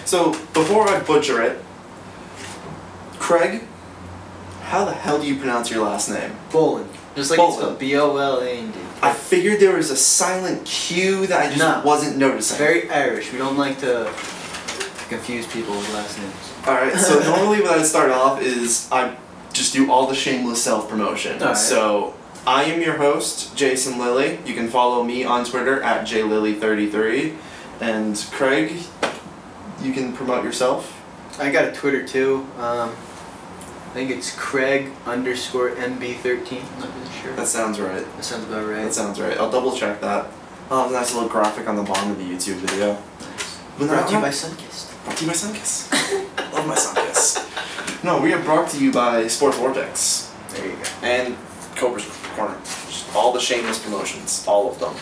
So, before I butcher it, Craig, how the hell do you pronounce your last name? Boland. Just like Boland. it's spelled B-O-L-A-N-D. I figured there was a silent Q that I just wasn't noticing. Very Irish. We don't like to confuse people with last names. Alright, so normally when I start off is I just do all the shameless self-promotion. Right. So, I am your host, Jason Lilley. You can follow me on Twitter at jlilley33. And Craig, you can promote yourself. I got a Twitter too. I think it's Craig_MB13. I'm not really sure. That sounds right. That sounds about right. That sounds right. I'll double check that. I'll have a nice little graphic on the bottom of the YouTube video. Nice. Brought to you by Sunkist. Brought to you by Sunkist. Love my Sunkist. No, we are brought to you by Sports Vortex. There you go. And Cobra's Corner. Just all the shameless promotions. All of them.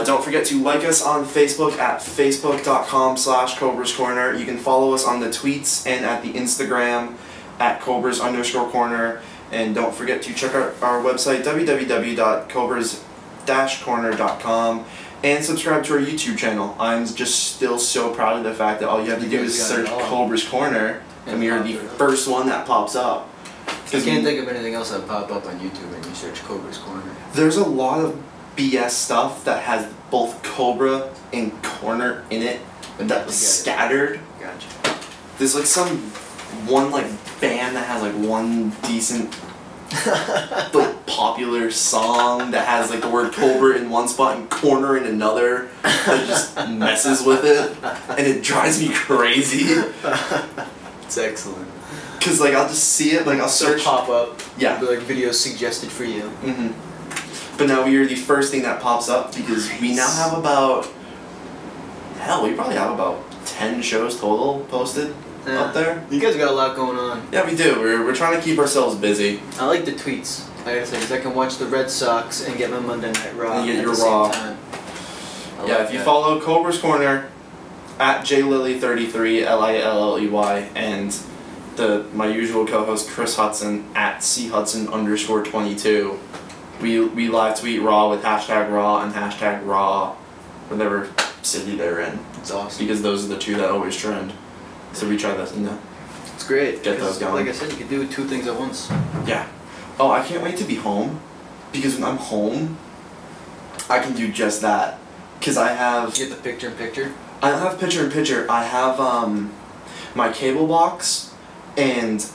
Don't forget to like us on Facebook at facebook.com/Cobra's Corner. You can follow us on the tweets and at the Instagram at Cobras_Corner. And don't forget to check out our website www.cobras-corner.com and subscribe to our YouTube channel. I'm just still so proud of the fact that all you have to do is search Cobra's Corner and we are the first one that pops up. You can't think of anything else that pop up on YouTube when you search Cobra's Corner. There's a lot of BS stuff that has both Cobra and Corner in it, but that was scattered. Gotcha. There's like one band that has like one decent like popular song that has like the word Cobra in one spot and Corner in another that just messes with it and it drives me crazy. It's excellent. Cause like I'll just see it, like I'll search pop up. Yeah. Be like videos suggested for you. Mm-hmm. But now we are the first thing that pops up because we now have we probably have about 10 shows total posted up there. You guys got a lot going on. Yeah, we do. We're trying to keep ourselves busy. I like the tweets. Like I said, because I can watch the Red Sox and get my Monday Night Raw and get at your the Raw. same time. Yeah, if you follow Cobra's Corner at jlilley33 Lilley and my usual co-host Chris Hudson at chudson_22. We live tweet Raw with #Raw and #Raw, whatever city they're in. It's awesome. Because those are the two that always trend. So we try that, It's great. Get those going. Like I said, you can do two things at once. Yeah. Oh, I can't wait to be home. Because when I'm home, I can do just that. Because I have... You get the picture-in-picture? I don't have picture-in-picture. I have my cable box, and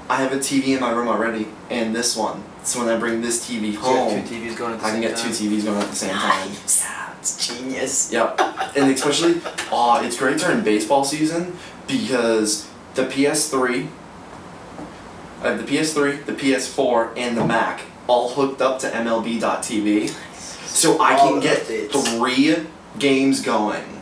I have a TV in my room already, and this one. So when I bring this TV home, you have two TVs going at the same I can get time. 2 TVs going at the same time. Yeah, it's genius. Yep. And especially, it's great during baseball season because the PS3, I have the PS3, the PS4, and the Mac all hooked up to MLB.TV. So I can get 3 games going.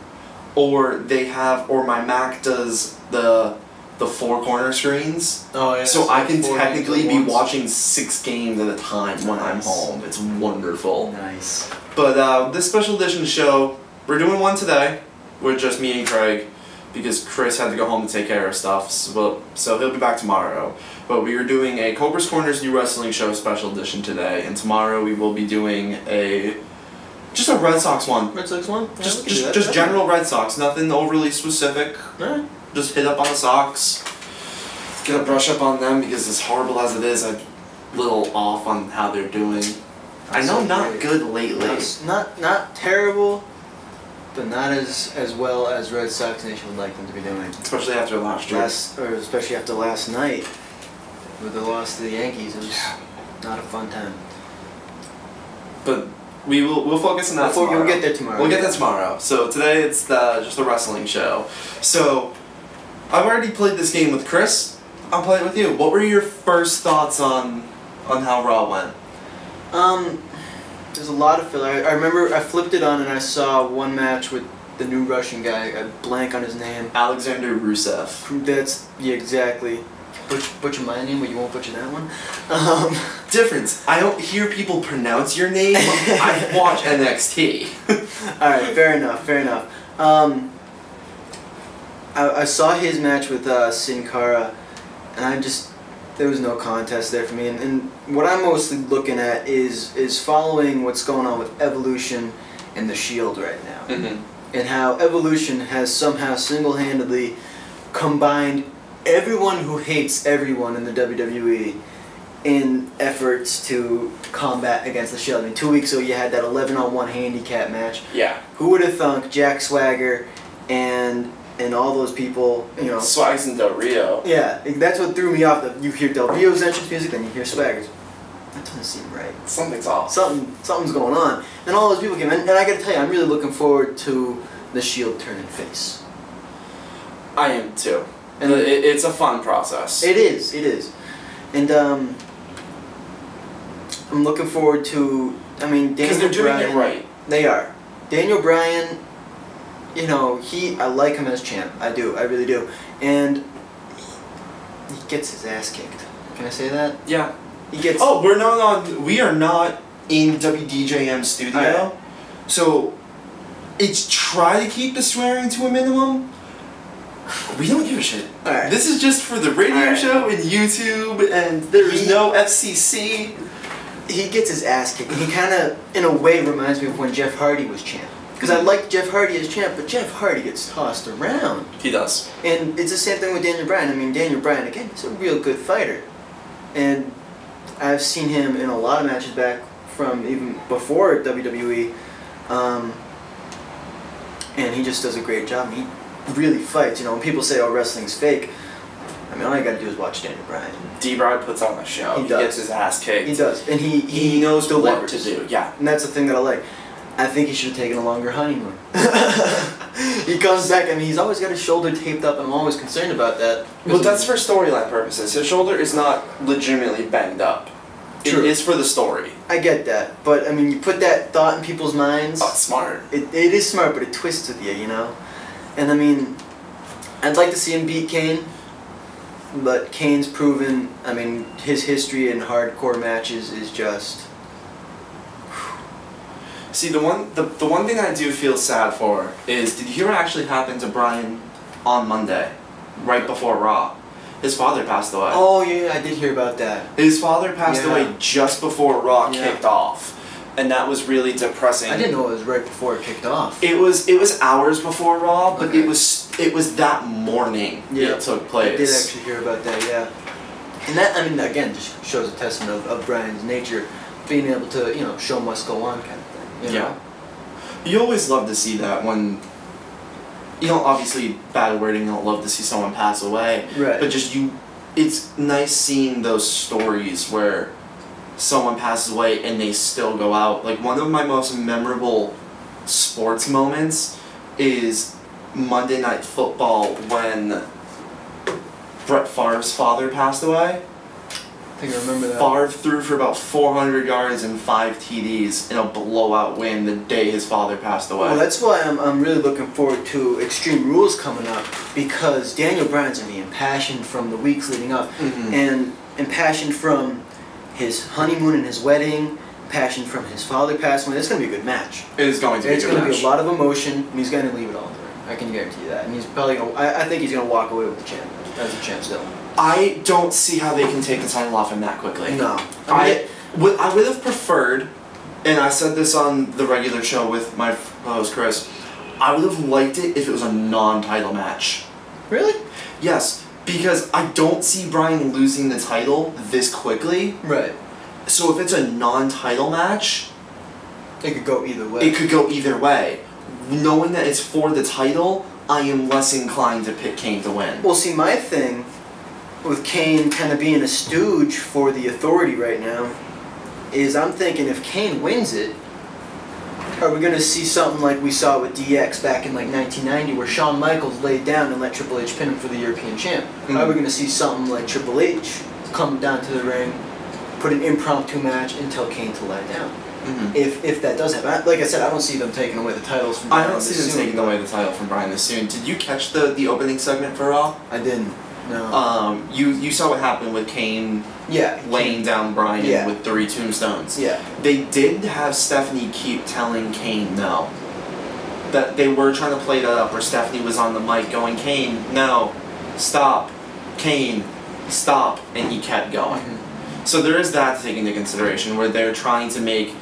Or my Mac does the 4 corner screens. Oh yeah. So I can technically be watching 6 games at a time when I'm Nice. home. It's wonderful. Nice. But this special edition show, we're doing one today with just me and Craig because Chris had to go home to take care of stuff. So he'll be back tomorrow. But we are doing a Cobra's Corner's New Wrestling Show special edition today, and tomorrow we will be doing just a Red Sox one. Red Sox one? Yeah, Just general Red Sox, nothing overly specific. Alright. Just hit up on the Sox. Gonna brush up on them because as horrible as it is, I'm a little off on how they're doing. I know not good lately. Not terrible, but not as well as Red Sox Nation would like them to be doing. Especially after last year. Especially after last night with the loss to the Yankees. It was not a fun time. But we'll focus on that tomorrow. We'll get there tomorrow. We'll get there tomorrow. So today it's just a wrestling show. So I've already played this game with Chris. I'll play it with you. What were your first thoughts on how Raw went? There's a lot of filler. I remember I flipped it on and I saw one match with the new Russian guy. I blank on his name. Alexander Rusev. Exactly. Butcher my name, but you won't butcher that one. Difference. I don't hear people pronounce your name. I watch NXT. Alright, fair enough. I saw his match with Sin Cara, and there was no contest there for me. And what I'm mostly looking at is following what's going on with Evolution and the Shield right now. Mm-hmm. and how Evolution has somehow single-handedly combined everyone who hates everyone in the WWE in efforts to combat against the Shield. I mean, 2 weeks ago you had that 11-on-1 handicap match. Yeah. Who would have thunk Jack Swagger and all those people, you know. Swags and Del Rio. Yeah, that's what threw me off. You hear Del Rio's entrance music, then you hear Swagger's. That doesn't seem right. Something's off. Something's going on. And all those people came in, and I gotta tell you, I'm really looking forward to the Shield turning face. I am too. And it's a fun process. It is. And I'm looking forward to, I mean, Daniel Bryan. Because they're doing it right. They are. Daniel Bryan, you know, I like him as champ. I do. I really do. And he gets his ass kicked. Can I say that? Yeah. He gets. Oh, we are not in WDJM studio. Right. So it's try to keep the swearing to a minimum. We don't give a shit. Alright. This is just for the radio show and YouTube, and there's no FCC. He gets his ass kicked. And he kind of, in a way, reminds me of when Jeff Hardy was champ. Because I like Jeff Hardy as champ, but Jeff Hardy gets tossed around. He does. And it's the same thing with Daniel Bryan. I mean, Daniel Bryan, again, he's a real good fighter. And I've seen him in a lot of matches back from even before WWE. And he just does a great job. He really fights. You know, when people say, oh, wrestling's fake, I mean, all you gotta do is watch Daniel Bryan. D-Bride puts on a show. He does. Gets his ass kicked. He does. And he knows delivers. what to do. Yeah. And that's the thing that I like. I think he should have taken a longer honeymoon. He comes back, I mean, he's always got his shoulder taped up, and I'm always concerned about that. Well, that's for storyline purposes. His shoulder is not legitimately banged up. True. It is for the story. I get that. But, I mean, you put that thought in people's minds. Oh, it's smart. It is smart, but it twists with you, you know? And, I mean, I'd like to see him beat Kane. But Kane's proven, I mean, his history in hardcore matches is just... See, the one thing I do feel sad for is, did you hear what actually happened to Bryan on Monday, right before Raw? His father passed away. Oh yeah, I did hear about that. His father passed away just before Raw kicked off, and that was really depressing. I didn't know it was right before it kicked off. It was hours before Raw, but Okay. it was that morning it took place. I did actually hear about that, yeah. And that, I mean, again, just shows a testament of Bryan's nature, being able to, you know, show must go on kind of thing. You know? You always love to see that when, you know, obviously bad wording, you don't love to see someone pass away. Right. But just it's nice seeing those stories where someone passes away and they still go out. Like, one of my most memorable sports moments is Monday Night Football when Brett Favre's father passed away. I think I remember that. Favre threw for about 400 yards and 5 TDs in a blowout win the day his father passed away. Well, that's why I'm really looking forward to Extreme Rules coming up, because Daniel Bryan's going to be impassioned from the weeks leading up, and impassioned from his honeymoon and his wedding, impassioned from his father passing away. It's going to be a good match. It is going to be a good match. It's going to be a lot of emotion, and he's going to leave it all in the ring. I can guarantee you that. And he's probably going to, I think he's going to walk away with the champ, as the champ still. I don't see how they can take the title off him that quickly. No. I would have preferred, and I said this on the regular show with my host Chris, I would have liked it if it was a non-title match. Really? Yes, because I don't see Bryan losing the title this quickly. Right. So if it's a non-title match, it could go either way. It could go either way. Knowing that it's for the title, I am less inclined to pick Kane to win. Well, see, my thing with Kane kind of being a stooge for the Authority right now is I'm thinking if Kane wins it, are we going to see something like we saw with DX back in like 1990 where Shawn Michaels laid down and let Triple H pin him for the European champ? Are we going to see something like Triple H come down to the ring, put an impromptu match and tell Kane to lie down? If that does happen. Like I said, I don't see them taking away the titles from Bryan. I don't see them taking away the title from Bryan this soon. Did you catch the opening segment for Raw? I didn't. No. You saw what happened with Kane laying down Bryan with 3 tombstones. Yeah. They did have Stephanie keep telling Kane no. That they were trying to play that up where Stephanie was on the mic going, Kane, no, stop, Kane, stop, and he kept going. So there is that to take into consideration where they're trying to make...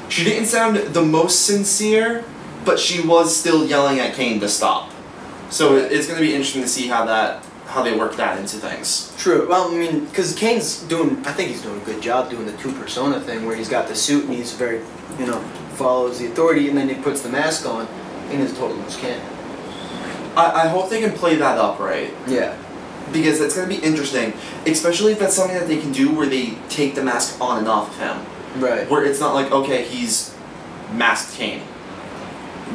She didn't sound the most sincere, but she was still yelling at Kane to stop. So it's going to be interesting to see how they work that into things. True. Well, I mean, because Kane's I think he's doing a good job doing the two persona thing, where he's got the suit and he's very, follows the authority, and then he puts the mask on, and is total loose cannon. I hope they can play that up right. Yeah. Because it's going to be interesting, especially if that's something that they can do where they take the mask on and off of him. Right. Where it's not like, okay, he's masked Kane.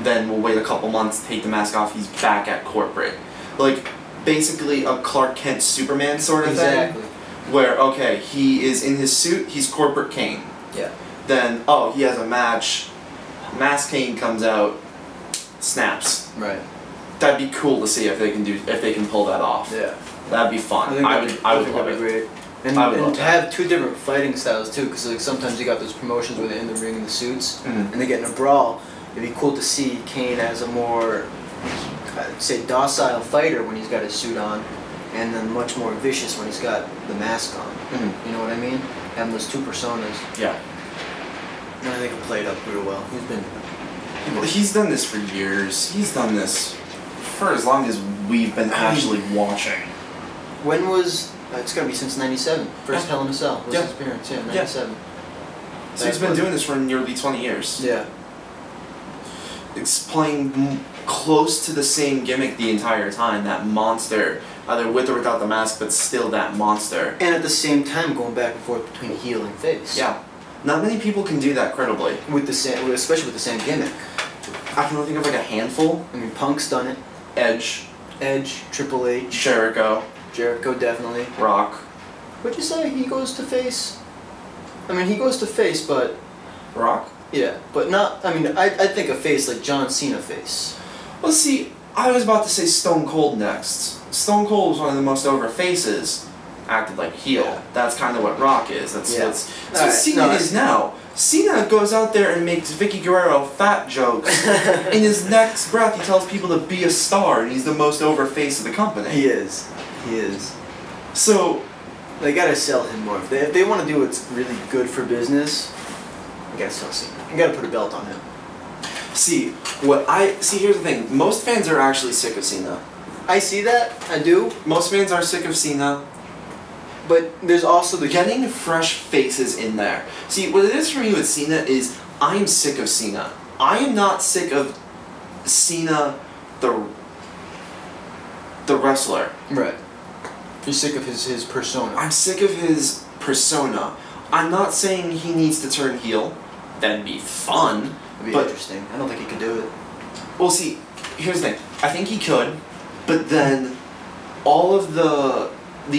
Then we'll wait a couple months, take the mask off, he's back at corporate. Like, basically a Clark Kent Superman sort of thing. Where, okay, he is in his suit, he's corporate Kane. Yeah. Then, oh, he has a match, Mask Kane comes out, snaps. Right. That'd be cool to see if they can pull that off. Yeah. That'd be fun. I would love it. Great. And to have two different fighting styles too, because like sometimes you got those promotions where they're in the ring in the suits, and they get in a brawl. It'd be cool to see Kane as a more, say, docile fighter when he's got his suit on, and then much more vicious when he's got the mask on. You know what I mean? Having those two personas. Yeah. And I think it played up real well. He's done this for years. He's done this for as long as we've been actually watching. When was... it's got to be since 97. First Hell in a Cell was his appearance, 97. So he's been doing this for nearly 20 years. Yeah. It's playing close to the same gimmick the entire time, that monster, either with or without the mask, but still that monster. And at the same time going back and forth between heel and face. Yeah. Not many people can do that credibly. Especially with the same gimmick. I can only think of like a handful. I mean, Punk's done it. Edge, Triple H. Jericho, definitely. Rock. What'd you say? He goes to face? I mean, he goes to face, but... Rock? Yeah, but not... I mean, I think a face like John Cena face. Well, see, I was about to say Stone Cold next. Stone Cold was one of the most over faces, acted like a heel. Yeah. That's kind of what Rock is. That's what Cena is now. Cena goes out there and makes Vicky Guerrero fat jokes. In his next breath, he tells people to be a star, and he's the most over face of the company. He is. So, they gotta sell him more. If they want to do what's really good for business, you gotta sell Cena. You gotta put a belt on him. See, here's the thing. Most fans are actually sick of Cena. I see that. I do. Most fans are sick of Cena. But there's also the... Getting fresh faces in there. See, what it is for me with Cena is, I am sick of Cena. I am not sick of Cena, the wrestler. Right. You're sick of his persona. I'm sick of his persona. I'm not saying he needs to turn heel. That'd be fun. It'd be interesting. I don't think he could do it. Well, see, here's the thing. I think he could, but then all of the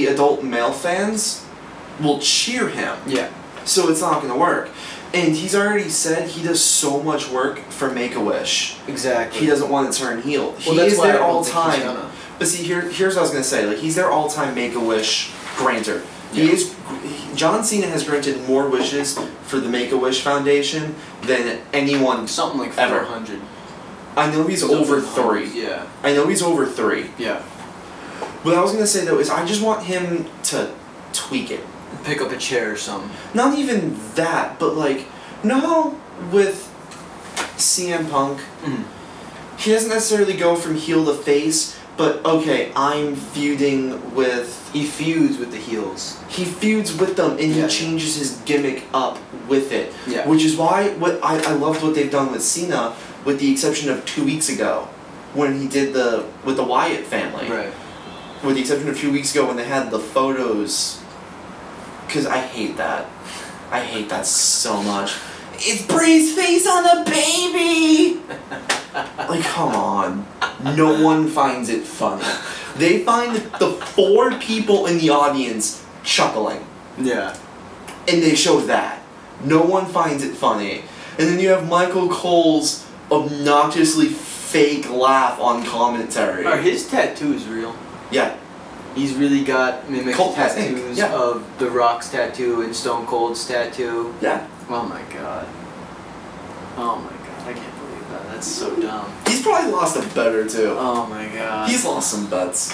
adult male fans will cheer him. Yeah. So it's not going to work. And he's already said he does so much work for Make-A-Wish. Exactly. He doesn't want to turn heel. Well, he is their all-time... But see, here's what I was going to say. Like, he's their all-time Make-A-Wish granter. Yeah. John Cena has granted more wishes for the Make-A-Wish Foundation than anyone something like 400. Ever. I know he's over 3. Yeah. I know he's over 3. Yeah. What I was going to say, though, is I just want him to tweak it. Pick up a chair or something. Not even that, but like, no, with CM Punk, he doesn't necessarily go from heel to face, but okay, I'm feuding with... He feuds with the heels. He feuds with them, and he changes his gimmick up with it. Yeah. Which is why I loved what they've done with Cena, with the exception of 2 weeks ago, when he did with the Wyatt family. Right. With the exception of 2 weeks ago when they had the photos... Because I hate that. I hate that so much. It's Bray's face on a baby! Like, come on. No one finds it funny. They find the 4 people in the audience chuckling. Yeah. And they show that. No one finds it funny. And then you have Michael Cole's obnoxiously fake laugh on commentary. Are his tattoos real? Yeah. He's really got mimicked tattoos of The Rock's tattoo and Stone Cold's tattoo. Yeah. Oh my god. Oh my god, I can't believe that. That's so dumb. He's probably lost a bet or two. Oh my god. He's lost some bets.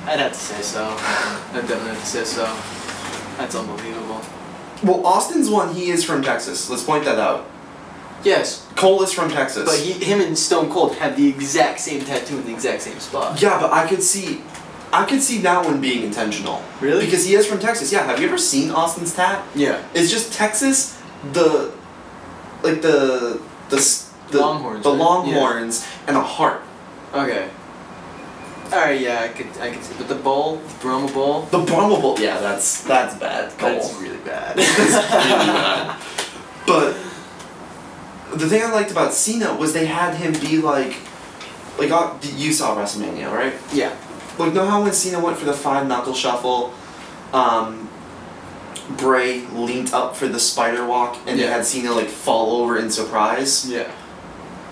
I'd have to say so. I'd definitely have to say so. That's unbelievable. Well, Austin's one, he is from Texas. Let's point that out. Yes. Cole is from Texas. But him and Stone Cold have the exact same tattoo in the exact same spot. Yeah, but I could see that one being intentional. Really? Because he is from Texas. Yeah. Have you ever seen Austin's tat? Yeah. It's just Texas, the Longhorns. the right? Longhorns, and a heart. Okay. Alright, yeah, I could see. But the bowl, the Brahma bowl. The Brahma Bowl. Yeah, that's bad. Cole. That's really bad. That's really bad. But the thing I liked about Cena was they had him be like you saw WrestleMania, right? Yeah. Like, know how when Cena went for the 5-knuckle shuffle, Bray leaned up for the spider walk, and they had Cena like fall over in surprise? Yeah.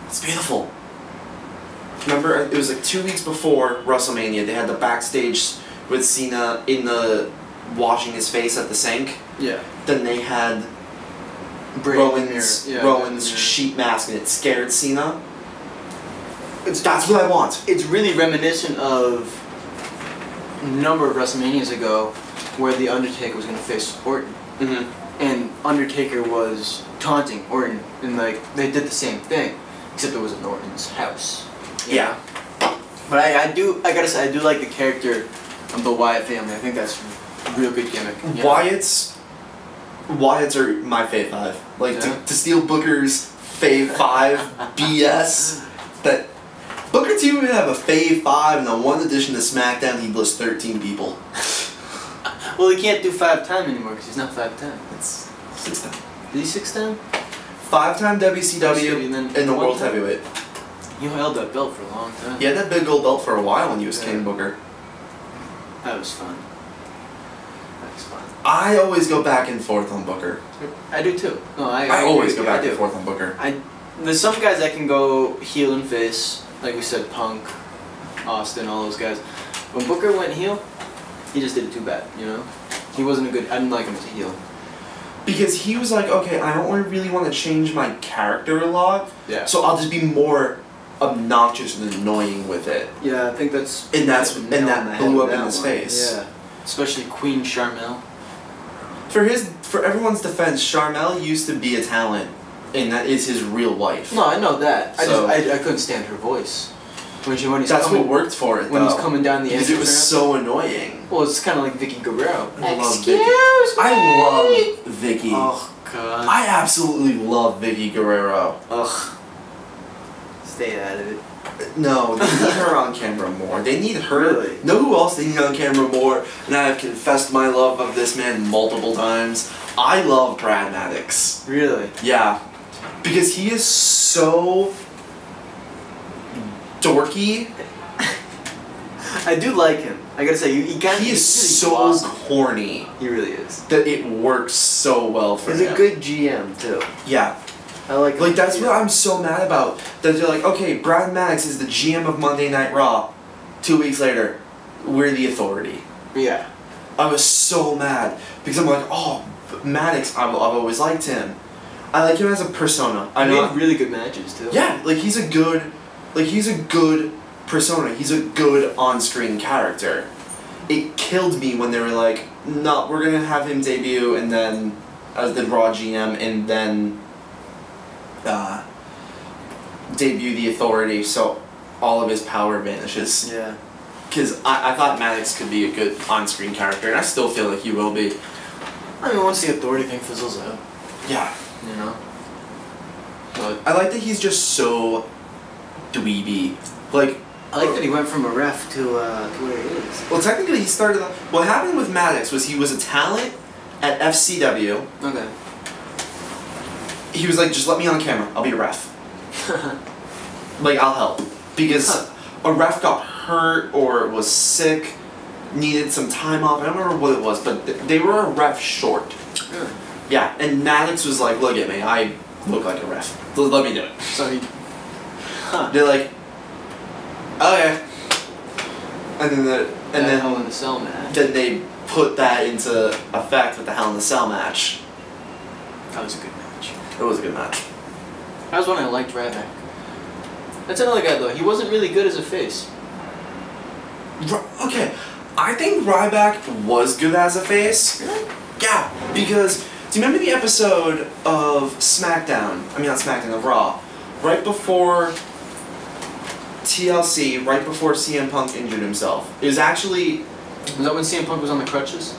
It's beautiful. Remember, it was like 2 weeks before WrestleMania, they had the backstage with Cena washing his face at the sink. Yeah. Then they had Rowan's sheet mask, and it scared Cena. That's what I want. It's really reminiscent of a number of WrestleManias ago where The Undertaker was going to face Orton. Mm-hmm. And Undertaker was taunting Orton, and like they did the same thing, except it was in Orton's house. Yeah. But I gotta say, I do like the character of the Wyatt family. I think that's a real good gimmick. Yeah. Wyatt's are my fave 5. Like, Yeah. to steal Booker's fave 5 BS, that Booker T would have a fave 5, and on one edition of SmackDown, he'd list 13 people. Well, he can't do 5-time anymore because he's not 5'10". It's 6-time. Is he 6'10"? 5-time WCW and then and the World 1 time? Heavyweight. He held that belt for a long time. He had that big old belt for a while when he was Yeah. King Booker. That was fun. That was fun. I always go back and forth on Booker. I do too. No, I always go back I do. and forth on Booker. There's some guys that can go heel and face, like we said, Punk, Austin, all those guys. When Booker went heel, he just did it too bad, you know? He wasn't a good, I didn't like him as a heel. Because he was like, okay, I don't really want to change my character a lot, Yeah. so I'll just be more obnoxious and annoying with it. Yeah, I think that's... And that blew up in his face. Yeah. Especially Queen Charmel. For everyone's defense, Charmel used to be a talent, and that is his real wife. No, I know that. So- I couldn't stand her voice. When he's That's coming, what worked for it, when he's though. coming down the Because it was entrance so annoying. Well, it's kind of like Vicky Guerrero. I love Excuse Vicky. me. I love Vicky. Oh God. I absolutely love Vicky Guerrero. Ugh. Stay out of it. No, they need her on camera more. They need her. Really? Know who else they need on camera more? And I have confessed my love of this man multiple times. I love Brad Maddox. Really? Yeah. Because he is so dorky. I do like him. I gotta say, he kind of. He is so corny He really is. that it works so well for He's him. a good GM too. Yeah. I like. him. Like, that's what I'm so mad about. That they're like, okay, Brad Maddox is the GM of Monday Night Raw. 2 weeks later, we're the Authority. Yeah. I was so mad. Because I'm like, oh, Maddox, I've always liked him. I like him as a persona. I He know. made really good matches too. Yeah, like he's a good persona. He's a good on-screen character. It killed me when they were like, no, we're gonna have him debut and then as the Raw GM and then debut the Authority, so all of his power vanishes. Yeah. Because I thought Maddox could be a good on-screen character, and I still feel like he will be. I mean, once the Authority thing fizzles out, Yeah. you know. But I like that he's just so dweeby. Like, I like that he went from a ref to where he is. well, technically he started. What happened with Maddox was he was a talent at FCW. Okay. He was like, just let me on camera. I'll be a ref. Like, I'll help. Because a ref got hurt or was sick, needed some time off. I don't remember what it was, but they were a ref short. Really? Yeah, and Maddox was like, look at me. I look like a ref. Let me do it. So he. They're like, okay. And then Hell in a Cell match. then they put that into effect with the Hell in the Cell match. That was a good match. It was a good match. That was one I liked Ryback. That's another guy though. He wasn't really good as a face. Okay, I think Ryback was good as a face. Really? Yeah, because Do you remember the episode of SmackDown? I mean, not SmackDown, of Raw. Right before TLC, right before CM Punk injured himself. It was actually... Was that when CM Punk was on the crutches?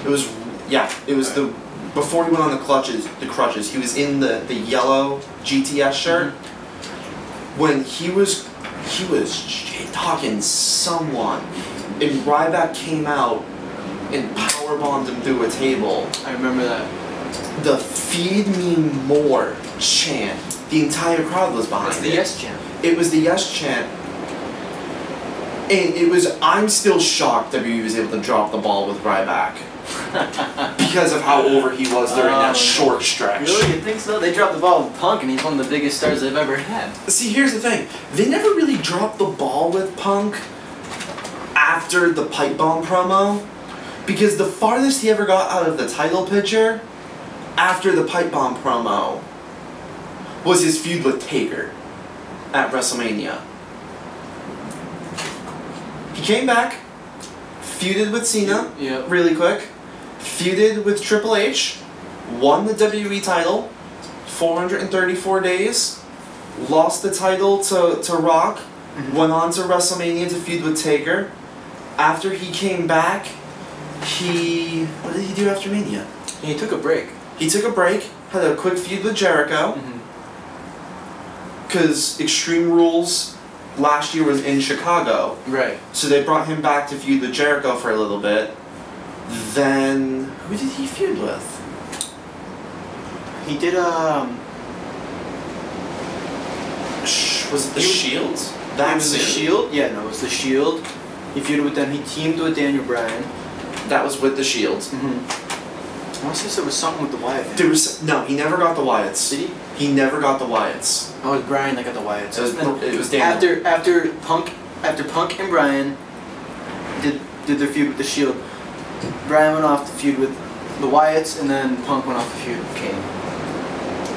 It was... Yeah, it was the... Before he went on the crutches, he was in the yellow GTS shirt. Mm-hmm. When he was talking someone, and Ryback came out and powerbombed him through a table. I remember that. The "Feed Me More" chant. The entire crowd was behind it. It's the yes chant. It was the yes chant. And it was... I'm still shocked WWE was able to drop the ball with Ryback. Because of how over he was during that short stretch. Really? You think so? They dropped the ball with Punk and he's one of the biggest stars they've ever had. See, here's the thing. They never really dropped the ball with Punk after the pipe bomb promo. Because the farthest he ever got out of the title picture after the pipe bomb promo was his feud with Taker at WrestleMania. He came back, feuded with Cena really quick, feuded with Triple H, won the WWE title, 434 days, lost the title to Rock, went on to WrestleMania to feud with Taker. After he came back, what did he do after Mania? He took a break. He took a break, had a quick feud with Jericho, because Extreme Rules last year was in Chicago. Right. So they brought him back to feud with Jericho for a little bit. Then, who did he feud with? He did, was it the Shield? That was the Shield? Yeah, no, it was the Shield. He feuded with them. He teamed with Daniel Bryan. That was with the Shield. I want to say there was something with the Wyatt family. There was... No, he never got the Wyatts. Did he? He never got the Wyatts. Oh, it was Bryan that got the Wyatts. It was Daniel. After Punk and Bryan did their feud with the Shield, Bryan went off to feud with the Wyatts, and then Punk went off to feud with Kane.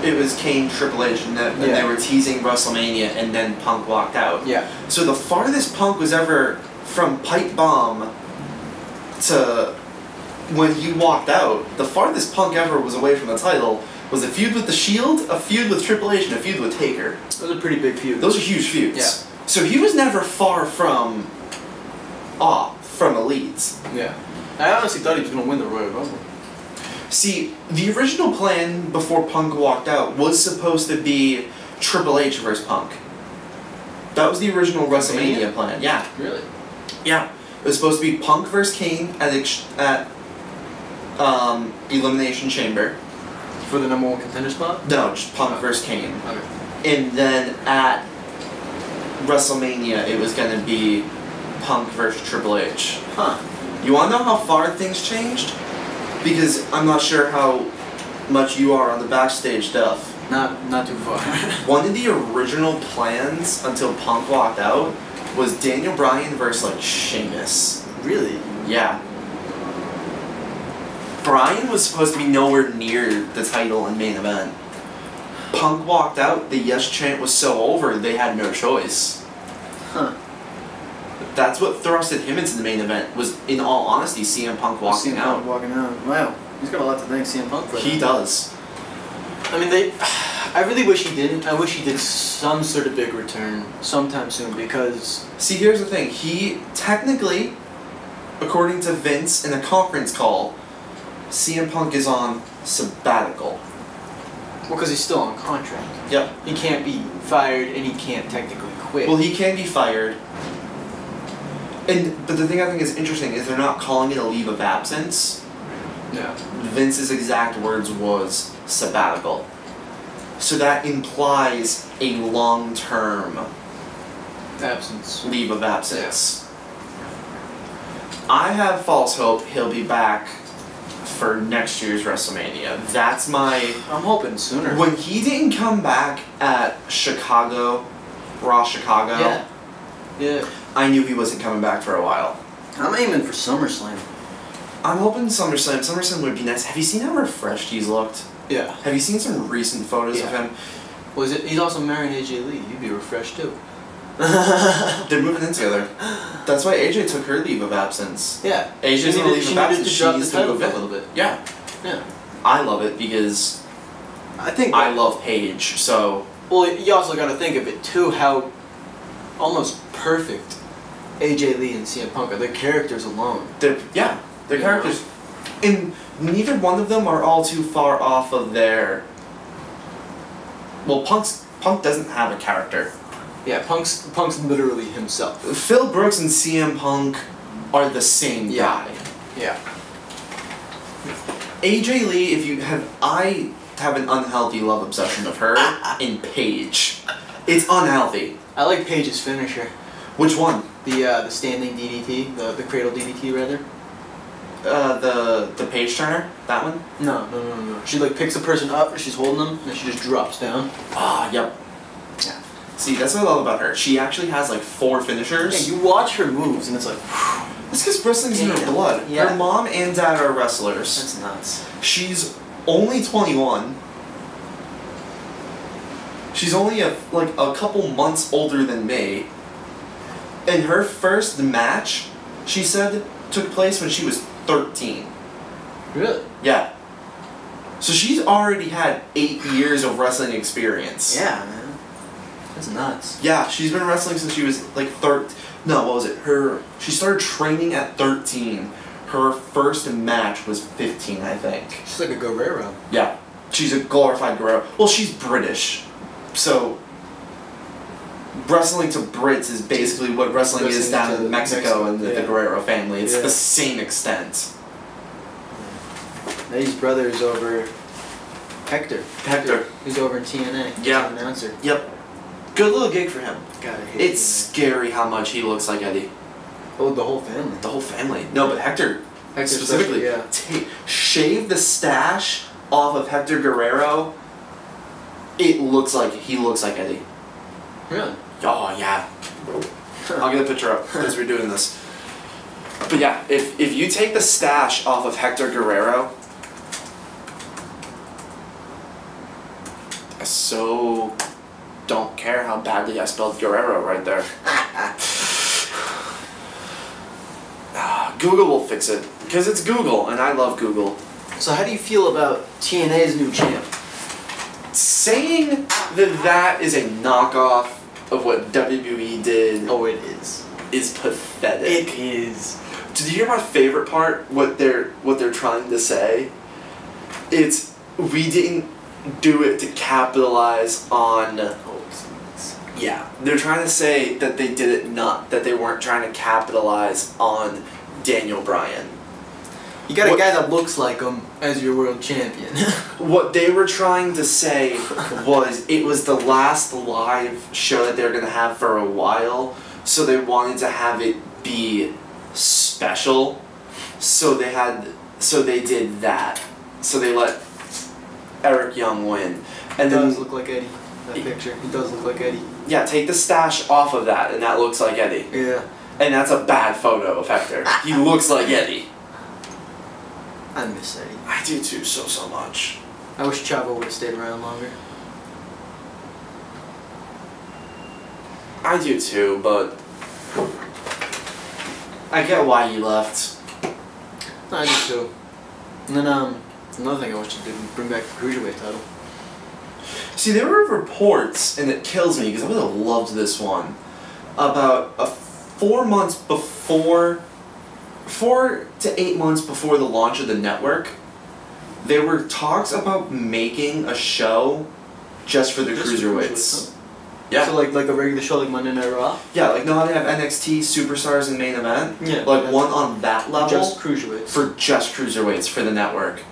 It was Kane, Triple H, and then they were teasing WrestleMania, and then Punk walked out. Yeah. So the farthest Punk was ever from pipe bomb to when he walked out, the farthest Punk ever was away from the title was a feud with the Shield, a feud with Triple H, and a feud with Taker. Those are pretty big feuds. Those are huge feuds. Yeah. So he was never far from Elite. Yeah. I honestly thought he was going to win the Royal Rumble. See, the original plan before Punk walked out was supposed to be Triple H versus Punk. That was the original WrestleMania plan. Yeah. Really? Yeah. It was supposed to be Punk versus Kane at Elimination Chamber. For the #1 contender spot? No, just Punk versus Kane. Okay. And then at WrestleMania, it was going to be Punk versus Triple H. Huh. You want to know how far things changed? Because I'm not sure how much you are on the backstage stuff. Not too far. One of the original plans until Punk walked out was Daniel Bryan versus like Sheamus. Really? Yeah. Bryan was supposed to be nowhere near the title and main event. Punk walked out, the yes chant was so over, they had no choice. Huh. That's what thrusted him into the main event, was, in all honesty, CM Punk walking out. Wow. He's got a lot to thank CM Punk for. He does. I mean, I really wish he didn't. I wish he did some sort of big return sometime soon because... See, here's the thing. He, technically, according to Vince in a conference call, CM Punk is on sabbatical. Well, because he's still on contract. Yep. He can't be fired and he can't technically quit. Well, he can be fired. But the thing I think is interesting is they're not calling it a leave of absence. Yeah. Vince's exact words was sabbatical. So that implies a long-term absence. Leave of absence. Yeah. I have false hope he'll be back for next year's WrestleMania. That's my... I'm hoping sooner. When he didn't come back at Chicago, Raw Chicago, yeah. I knew he wasn't coming back for a while. I'm aiming for SummerSlam. I'm hoping SummerSlam. SummerSlam would be nice. Have you seen how refreshed he's looked? Yeah. Have you seen some recent photos of him? Well, he's also marrying AJ Lee. You'd be refreshed too. They're moving in together. That's why AJ took her leave of absence. Yeah. AJ's on a leave of absence. She needed to drop the title a little bit. Yeah. Yeah. I love it because I love Paige. So well, you also got to think of it too. How almost perfect AJ Lee and CM Punk are. Their characters alone. Their characters, and neither one of them are all too far off of their. Well, Punk doesn't have a character. Yeah, Punk's literally himself. Phil Brooks and CM Punk are the same guy. Yeah. AJ Lee, I have an unhealthy love obsession of her in Paige. It's unhealthy. I like Paige's finisher. Which one? The standing DDT, the cradle DDT rather. The page turner? That one? No. She like picks a person up, she's holding them, and then she just drops down. Ah, yep. Yeah. See, that's what I love about her. She actually has like 4 finishers. Yeah, you watch her moves, and it's like. It's because wrestling's in her blood. Yeah. Her mom and dad are wrestlers. That's nuts. She's only 21. She's only a couple months older than me. And her first match, she said, took place when she was 13. Really? Yeah. So she's already had 8 years of wrestling experience. Yeah, man. That's nuts. Yeah, she's been wrestling since she was like 13. No, what was it? She started training at 13. Her first match was 15, I think. She's like a Guerrero. Yeah. She's a glorified Guerrero. Well, she's British. So wrestling to Brits is basically what wrestling is down in Mexico and the Guerrero family. It's the same extent. Eddie's brother is over Hector. He's over in TNA. Yeah. He's an announcer. Yep. Good little gig for him. It's scary how much he looks like Eddie. Oh, the whole family. The whole family. No, but Hector specifically. Yeah. Shave the stash off of Hector Guerrero. He looks like Eddie. Really? Oh yeah. I'll get a picture up as we're doing this. But yeah, if you take the stash off of Hector Guerrero, I so don't care how badly I spelled Guerrero right there. Google will fix it because it's Google, and I love Google. So how do you feel about TNA's new champ? Saying that is a knockoff of what WWE did. Oh, it is. Is pathetic. It is. Did you hear my favorite part? What they're trying to say? It's we didn't do it to capitalize on. Yeah, they're trying to say that they did it that they weren't trying to capitalize on Daniel Bryan. You got a guy that looks like him as your world champion. What they were trying to say was it was the last live show that they were going to have for a while, so they wanted to have it be special. So they did that. So they let Eric Young win. And he does look like Eddie. That picture. He does look like Eddie. Yeah, take the stash off of that, and that looks like Eddie. Yeah. And that's a bad photo of Hector. He looks like Eddie. I miss Eddie. I do too, so much. I wish Chavo would have stayed around longer. I do too, but I get why he left. I do too. And then another thing I wish they did bring back the cruiserweight title. See, there were reports, and it kills me because I would have loved this one, about 4 to 8 months before the launch of the network, there were talks about making a show just for the cruiserweights. Yeah. So like a regular show like Monday Night Raw? Yeah, like how they have NXT Superstars and Main Event. Yeah. Like one on that level. Just cruiserweights. For just cruiserweights for the network.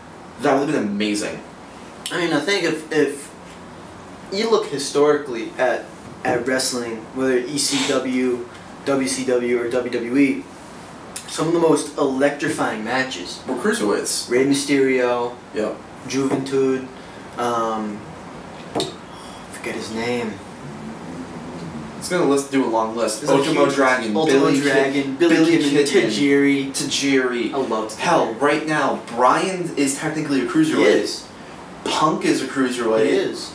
That would have been amazing. I mean, I think if you look historically at wrestling, whether ECW, WCW, or WWE, some of the most electrifying matches were cruiserweights. Rey Mysterio, yeah, Juventud, forget his name. It's gonna do a long list. Ultimo Dragon, Billy Kidman, Tajiri. I love Tajiri. Hell, right now, Bryan is technically a cruiserweight. He is. Punk is a cruiserweight. He is.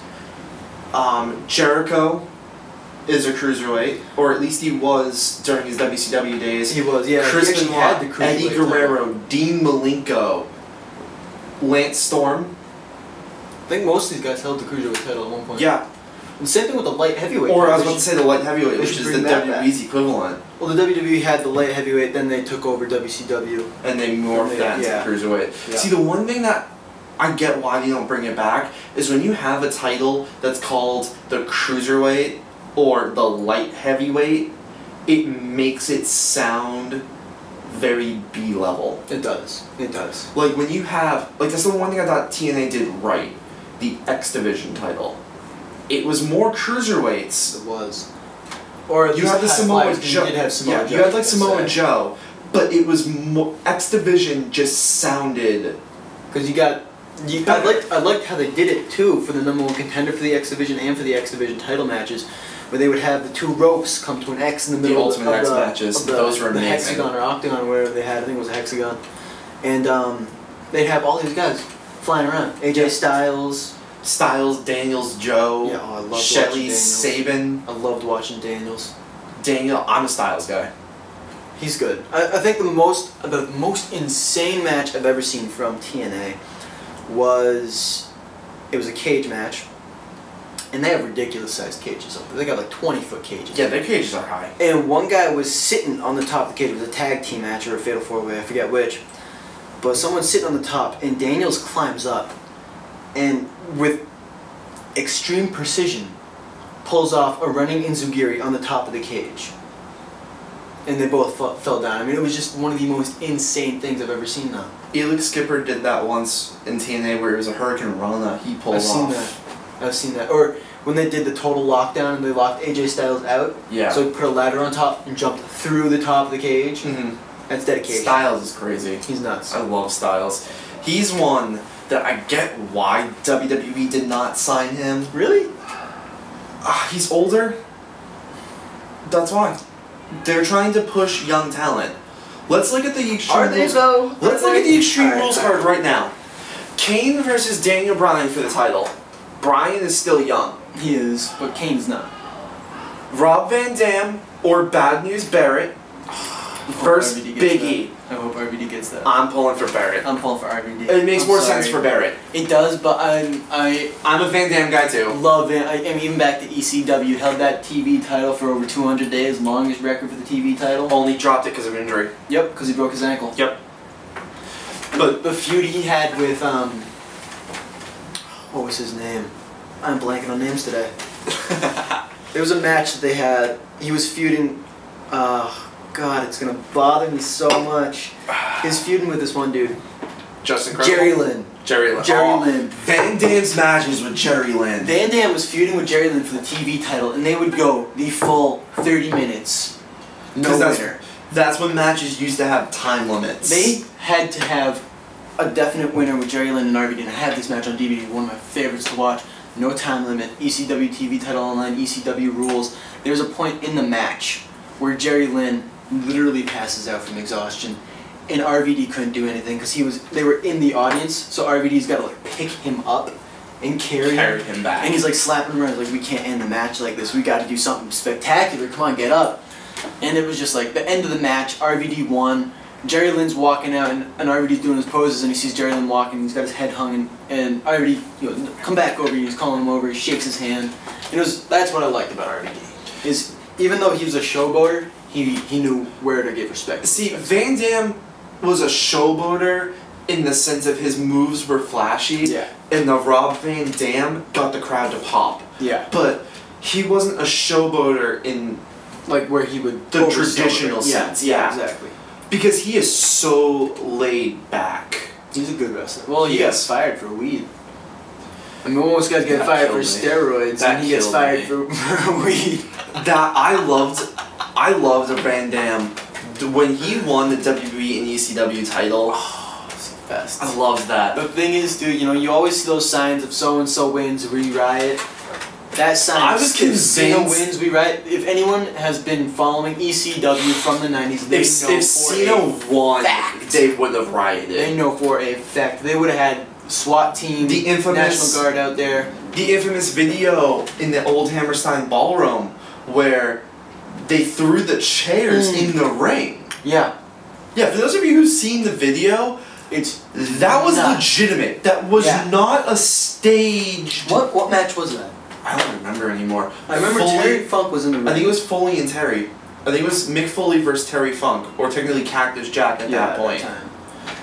Jericho is a cruiserweight, or at least he was during his WCW days. He was, yeah. Chris Benoit, Eddie Guerrero, Dean Malenko. Lance Storm. I think most of these guys held the cruiserweight title at one point. Yeah. And same thing with the light heavyweight. Or I was about to say the light heavyweight, they which should is the bring that WWE's equivalent. Well, the WWE had the light heavyweight, then they took over WCW. And they morphed that into cruiserweight. Yeah. See, the one thing that I get why they don't bring it back is when you have a title that's called the cruiserweight or the light heavyweight, it makes it sound very B-level. It does. It does. Like when you have, like that's the one thing I thought TNA did right, the X Division title. It was more cruiserweights. It was. Or at you least had the Samoa Joe. Did have Samoa Joe. You had like Samoa Joe, but it was more, X Division just sounded. Because I liked how they did it too for the #1 contender for the X Division and for the X Division title matches, where they would have the two ropes come to an X in the middle. The Ultimate X matches. Those were amazing. The hexagon or octagon, or whatever they had. I think it was a hexagon, and they'd have all these guys flying around. AJ Styles, Daniels, Joe, yeah, I loved Shelly, Sabin. I loved watching Daniels. Daniel, I'm a Styles guy. He's good. I think the most insane match I've ever seen from TNA was a cage match, and they have ridiculous sized cages up there. They got like 20-foot cages. Yeah, their cages are high. And one guy was sitting on the top of the cage. It was a tag team match or a fatal 4-way, I forget which. But someone's sitting on the top, and Daniels climbs up, and with extreme precision, pulls off a running enziguri on the top of the cage. And they both fell down. I mean, it was just one of the most insane things I've ever seen now. Elix Skipper did that once in TNA where it was a Hurricane Rana he pulled off. I've seen that. Or when they did the total lockdown and they locked AJ Styles out. Yeah. So he put a ladder on top and jumped through the top of the cage. Mm-hmm. That's dedication. Styles is crazy. He's nuts. I love Styles. He's one that I get why WWE did not sign him. Really? He's older. That's why. They're trying to push young talent. Let's look at the Extreme Rules. Though? Let's look at the Extreme Rules card right now. Kane versus Daniel Bryan for the title. Bryan is still young. He is, but Kane's not. Rob Van Dam or Bad News Barrett versus Big E. I hope RVD gets that. I'm pulling for Barrett. I'm pulling for RVD. It makes more sense for Barrett. It does, but I'm a Van Dam guy too. Love it. I mean, even back to ECW, held that TV title for over 200 days, longest record for the TV title. Only dropped it because of injury. Yep, because he broke his ankle. Yep. But the feud he had with what was his name? I'm blanking on names today. There was a match that they had. He was feuding. God, it's gonna bother me so much. He's feuding with this one dude. Justin Credible? Jerry Lynn. Lynn. Van Dam's matches with Jerry Lynn. Van Dam was feuding with Jerry Lynn for the TV title, and they would go the full 30 minutes. No winner. That's when matches used to have time limits. They had to have a definite winner with Jerry Lynn and RVD, and I have this match on DVD, one of my favorites to watch. No time limit, ECW TV title online, ECW rules. There's a point in the match where Jerry Lynn literally passes out from exhaustion, and RVD couldn't do anything because they were in the audience, so RVD's got to like pick him up and carry him back. And he's like slapping him around, like, we can't end the match like this, we got to do something spectacular, come on, get up. And it was just like the end of the match, RVD won, Jerry Lynn's walking out, and RVD's doing his poses, and he sees Jerry Lynn walking, he's got his head hung, and RVD, come back over, he's calling him over, he shakes his hand. That's what I liked about RVD, is even though he was a showboater, he knew where to give respect. See, Van Dam was a showboater in the sense of his moves were flashy, and the Rob Van Dam got the crowd to pop. Yeah. But he wasn't a showboater in like where he would the traditional sense. Yeah, exactly. Because he is so laid back. He's a good wrestler. Well, he gets fired for weed. I mean, most guys get fired for steroids, and he gets fired for weed. I loved Van Dam when he won the WWE and ECW title. Oh, it's the best. I loved that. The thing is, dude, you always see those signs of so and so wins, we riot. That sign. I was convinced. If Cena wins, we riot. If anyone has been following ECW from the 90s, they know if Cena won, they would have rioted. They know for a fact. They would have had SWAT team, the infamous National Guard out there. The infamous video in the old Hammerstein Ballroom where they threw the chairs in the ring. Yeah. Yeah, for those of you who've seen the video, That was nuts. legitimate. That was not a staged. What match was that? I don't remember anymore. I remember Terry Funk was in the ring. I think it was Foley and Terry. I think it was Mick Foley versus Terry Funk, or technically Cactus Jack at that point. That time.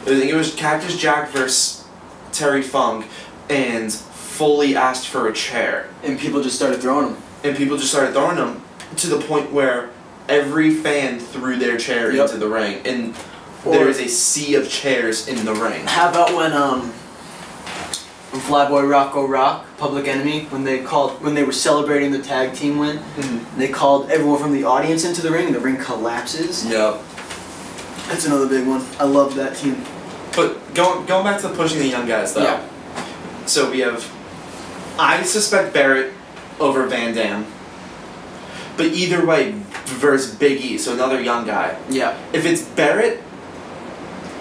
I think it was Cactus Jack versus Terry Funk, and Foley asked for a chair. And people just started throwing them. To the point where every fan threw their chair into the ring, and there is a sea of chairs in the ring. How about when Flyboy Rocco Rock, Public Enemy, when they were celebrating the tag team win, they called everyone from the audience into the ring, and the ring collapses. Yep. That's another big one. I love that team. But going back to pushing the young guys though. Yeah. So we have, I suspect Barrett over Van Dam. But either way, versus Big E, so another young guy. Yeah. If it's Barrett,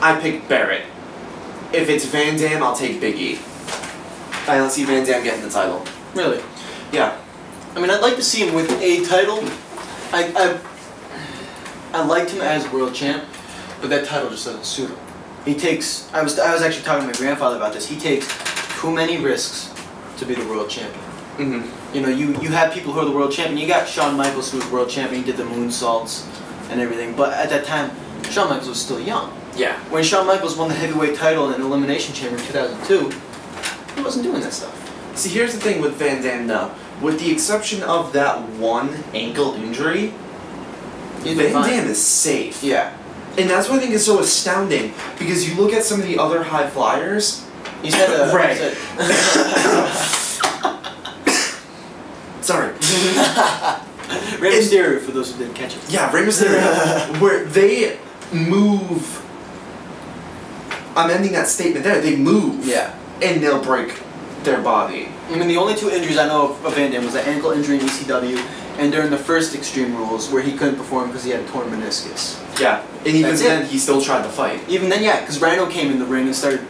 I pick Barrett. If it's Van Dam, I'll take Big E. I don't see Van Dam getting the title. Really? Yeah. I mean, I'd like to see him with a title. I liked him as world champ, but that title just doesn't suit him. He takes. I was actually talking to my grandfather about this. He takes too many risks to be the world champion. You know, you have people who are the world champion. You got Shawn Michaels, who was world champion. He did the moonsaults and everything. But at that time, Shawn Michaels was still young. Yeah. When Shawn Michaels won the heavyweight title in Elimination Chamber in 2002, he wasn't doing that stuff. See, here's the thing with Van Dam, though. With the exception of that one ankle injury, Van Dam is safe. Yeah. And that's what I think is so astounding, because you look at some of the other high flyers. He's had a... Sorry. Rey Mysterio, for those who didn't catch it. Yeah, Rey Mysterio. Where they move... I'm ending that statement there. They move. Yeah. And they'll break their body. I mean, the only two injuries I know of Van Dam was the ankle injury in ECW and during the first Extreme Rules where he couldn't perform because he had a torn meniscus. Yeah, and even then he still tried to fight. Even then, yeah, because Rhino came in the ring and started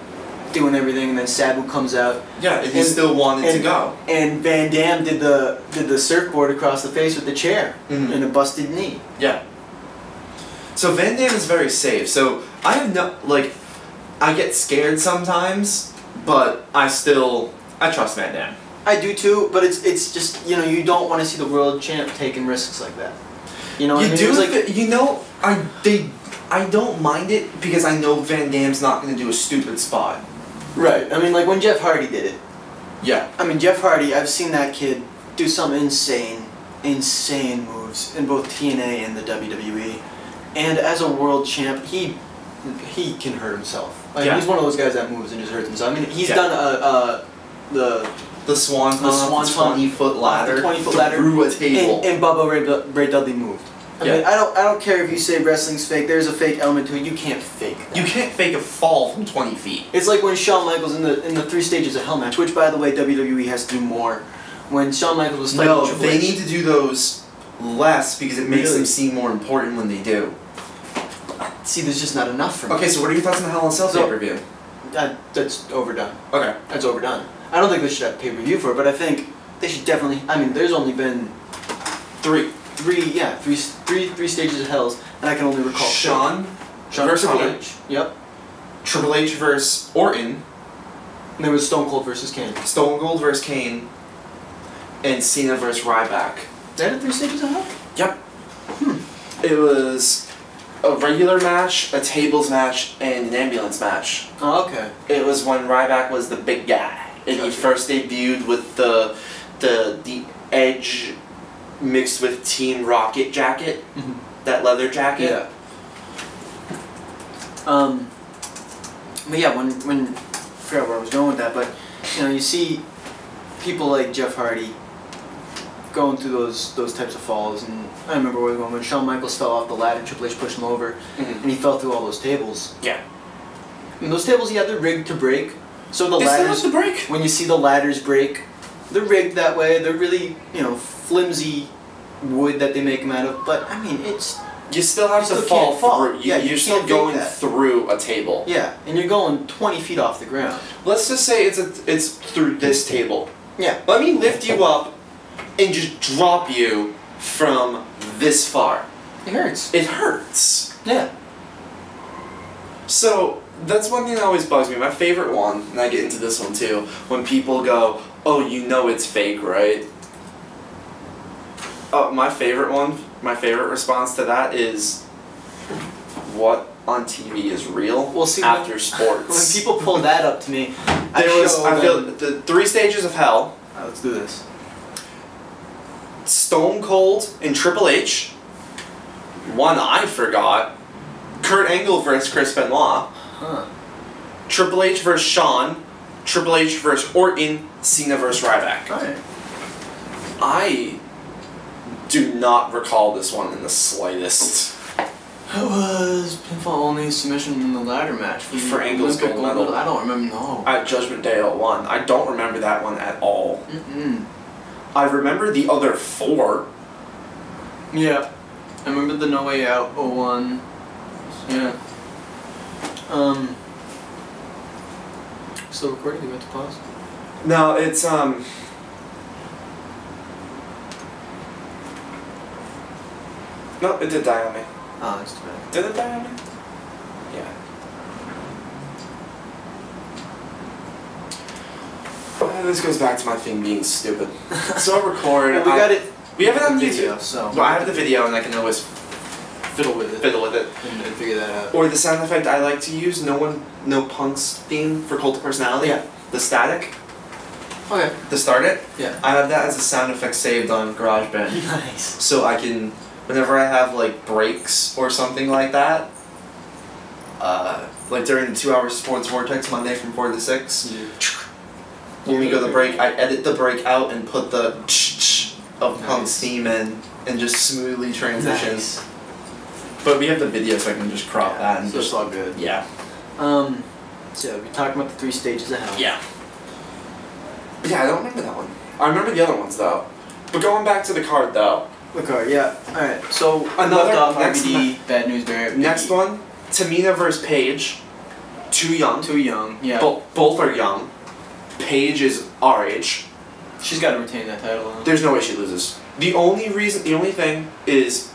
doing everything, and then Sabu comes out. Yeah, and he still wanted to go. And Van Dam did the surfboard across the face with the chair and a busted knee. Yeah. So Van Dam is very safe. So I have no I get scared sometimes, but I trust Van Dam. I do too, but it's just, you know, you don't want to see the world champ taking risks like that. You know what I mean? I don't mind it because I know Van Dam's not going to do a stupid spot. Right. I mean, like when Jeff Hardy did it. Yeah. I mean, Jeff Hardy, I've seen that kid do some insane moves in both TNA and the WWE. And as a world champ, he can hurt himself. Like, he's one of those guys that moves and just hurts himself. I mean, he's done the Swan 20-foot ladder, 20-foot ladder through a table, and Bubba Ray Dudley moved. I mean, I don't care if you say wrestling's fake. There's a fake element to it. You can't fake that. You can't fake a fall from 20 feet. It's like when Shawn Michaels in the 3 stages of Hell match, which by the way WWE has to do more. When Shawn Michaels was fighting Triple H. They need to do those less because it makes them seem more important when they do. See, there's just not enough for me. Okay, so what are your thoughts on the Hell in a Cell pay-per-view? That's overdone. Okay. That's overdone. I don't think they should have pay-per-view for it, but I think they should definitely... I mean, there's only been three stages of Hells, and I can only recall Shawn versus Triple Hunter. H. Yep. Triple H versus Orton. And there was Stone Cold versus Kane. Stone Cold versus Kane. And Cena versus Ryback. That had 3 stages of Hell? Yep. It was a regular match, a tables match, and an ambulance match. Oh, okay. It was when Ryback was the big guy. And he first debuted with the Edge mixed with Team Rocket jacket. That leather jacket. Yeah. But yeah, when I forgot where I was going with that, but you know, you see people like Jeff Hardy going through those types of falls, and I remember when Shawn Michaels fell off the ladder, Triple H pushed him over, and he fell through all those tables. Yeah. And those tables, yeah, they're rigged to break. So the ladders, to break. when you see the ladders break, they're rigged that way. They're really, you know, flimsy wood that they make them out of. But I mean, it's you still have to fall through. You're still going through a table. Yeah, and you're going 20 feet off the ground. Let's just say it's through this table. Yeah. Let me lift you up and just drop you from this far. It hurts. It hurts. Yeah. So That's one thing that always bugs me. My favorite one, and I get into this one too, when people go, "Oh, you know it's fake, right?" My favorite one, my favorite response to that is, "What on TV is real?" Well, see, after sports. When people pull that up to me, I feel the 3 stages of hell. Let's do this. Stone Cold and Triple H. One I forgot. Kurt Angle versus Chris Benoit. Huh. Triple H versus Shawn. Triple H versus Orton. Cena versus Ryback. Alright. I do not recall this one in the slightest. It was pinfall only submission in the ladder match For Angle's gold medal. I don't remember. No. At Judgment Day 01. I don't remember that one at all. I remember the other 4. Yeah. I remember the No Way Out 01. Yeah. Still recording? Do we have to pause? No, it's No, it did die on me. Oh, that's too bad. Did it die on me? Yeah. This goes back to my thing being stupid. So I record. Well, we got it. We have it on video, YouTube. so. Well, I have the video and I can always Fiddle with it. And figure that out. Or the sound effect I like to use, No Punk's theme for Cult of Personality. Yeah. The static. Okay. To start it. Yeah. I have that as a sound effect saved on GarageBand. Nice. So I can, whenever I have like breaks or something like that, like during the 2 hour Sports Vortex Monday from 4 to 6, when we go to break, I edit the break out and put the of Punk's theme in and just smoothly transition. Nice. But we have the video, so I can just crop that and so just it's all good. Yeah. So we're talking about the 3 stages of hell. Yeah. But yeah, I don't remember that one. I remember the other ones though. But going back to the card though. The card, yeah. Alright, so Another- left off next RVD, Bad News Bear. Next one, Tamina versus Paige. Too young. Too young, yeah. Both are young. Paige is our age. She's got to retain that title. Huh? There's no way she loses. The only thing is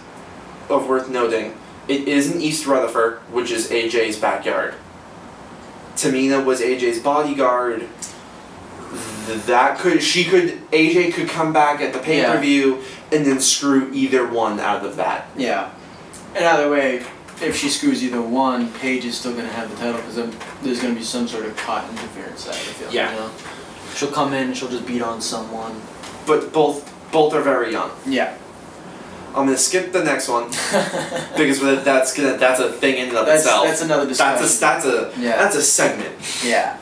of worth noting, it is in East Rutherford, which is AJ's backyard. Tamina was AJ's bodyguard. AJ could come back at the pay-per-view and then screw either one out of that. Yeah. And either way, if she screws either one, Paige is still going to have the title because there's going to be some sort of caught interference side, I feel. Yeah. You know? She'll come in and she'll just beat on someone. But both are very young. Yeah. I'm gonna skip the next one because that's a thing in and of itself. That's another discussion. That's a segment. Yeah.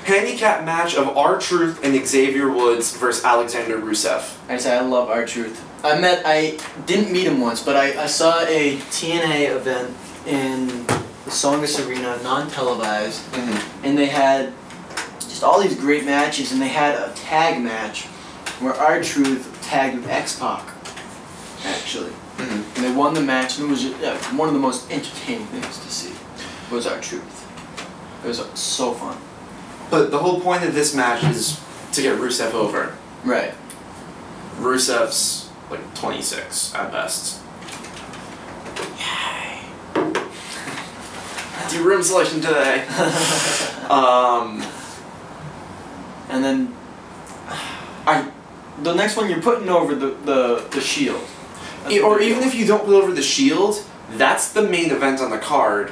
Handicap match of R-Truth and Xavier Woods versus Alexander Rusev. I say I love R-Truth. I didn't meet him once, but I saw a TNA event in the Songus Arena, non-televised, and they had just all these great matches, and they had a tag match where R-Truth tagged with X-Pac, actually. And they won the match, and it was one of the most entertaining things to see, was R-Truth. It was so fun. But the whole point of this match is to get Rusev over. Right. Rusev's like 26 at best. Yay. Do room selection today. And then the next one you're putting over the Shield. Or even if you don't put over the Shield, that's the main event on the card,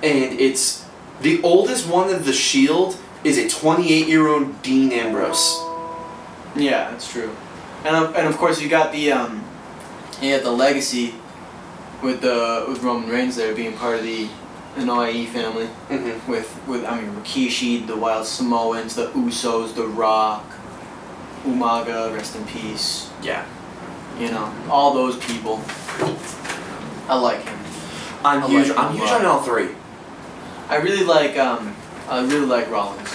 and it's the oldest one of the Shield is a 28-year-old Dean Ambrose. Yeah, that's true. And of course you got the legacy with Roman Reigns there being part of the NYE family. With Rikishi, the Wild Samoans, the Usos, The Rock, Umaga, rest in peace. Yeah. You know, all those people. I like him. I'm huge on all 3. I really like Rollins.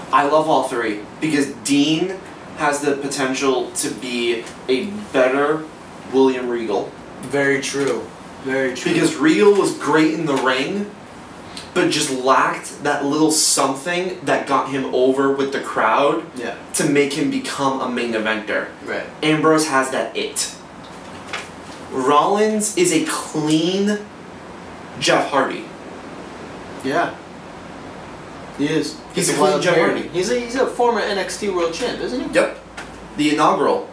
I love all 3 because Dean has the potential to be a better William Regal. Very true. Very true. Because Regal was great in the ring, but just lacked that little something that got him over with the crowd to make him become a main eventer. Right. Ambrose has that it. Rollins is a clean Jeff Hardy. Yeah. He is. He's a a clean wild Jeff card. Hardy. He's a former NXT World Champ, isn't he? Yep. The inaugural.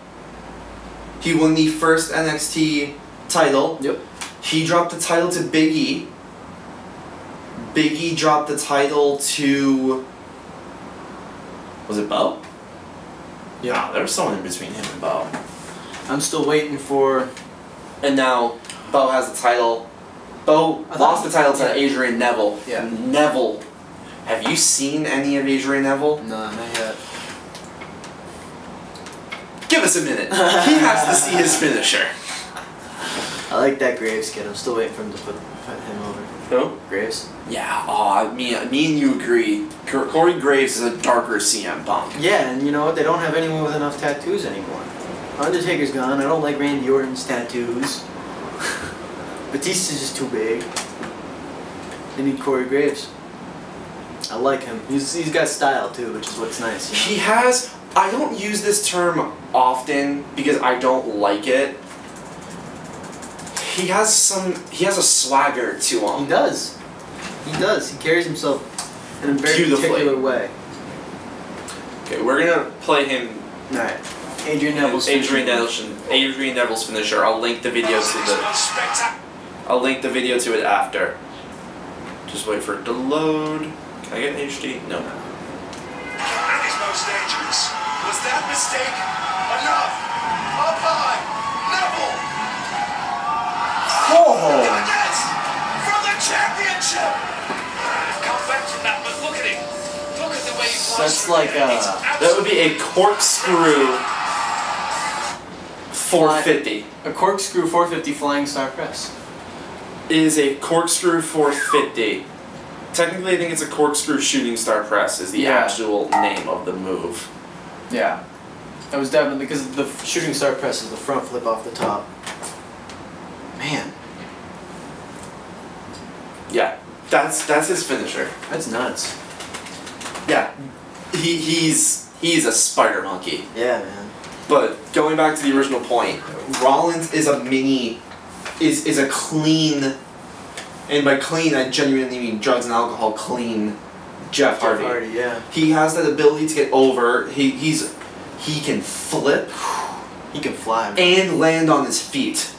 He won the first NXT title. Yep. He dropped the title to Big E. Big E dropped the title to... Was it Bo? Yeah, there was someone in between him and Bo. I'm still waiting for... And now, Bo has the title. Bo lost the title to Adrian Neville. Yeah. Neville. Have you seen any of Adrian Neville? No, not yet. Give us a minute. He has to see his finisher. I like that Graves kid. I'm still waiting for him to put him over. Who? Graves? Yeah, me and you agree. Corey Graves is a darker CM Punk. Yeah, and you know what? They don't have anyone with enough tattoos anymore. Undertaker's gone. I don't like Randy Orton's tattoos. Batista's just too big. They need Corey Graves. I like him. He's got style too, which is what's nice. You know? He has... I don't use this term often because I don't like it. He has a swagger to him. He does. He does. He carries himself in a very particular way. Okay, we're gonna play him. Alright. Adrian Neville's finisher. I'll link the video to it after. Just wait for it to load. Can I get an HD? No. And he's most dangerous. Was that mistake enough? Up high, Neville. Oh! For the championship. Come back from that, but look at him. Look at the way he flies. That's like That would be a corkscrew 450. a corkscrew 450 flying star press. Is a corkscrew 450. Technically, I think it's a corkscrew shooting star press is the actual name of the move. Yeah. That was definitely because the shooting star press is the front flip off the top. Man. Yeah, that's his finisher. That's nuts. Yeah, he's a spider monkey. Yeah, man. But going back to the original point, Rollins is a clean, and by clean I genuinely mean drugs and alcohol clean Jeff Hardy. Yeah. He has that ability to get over. He can flip. He can fly. Man. And land on his feet.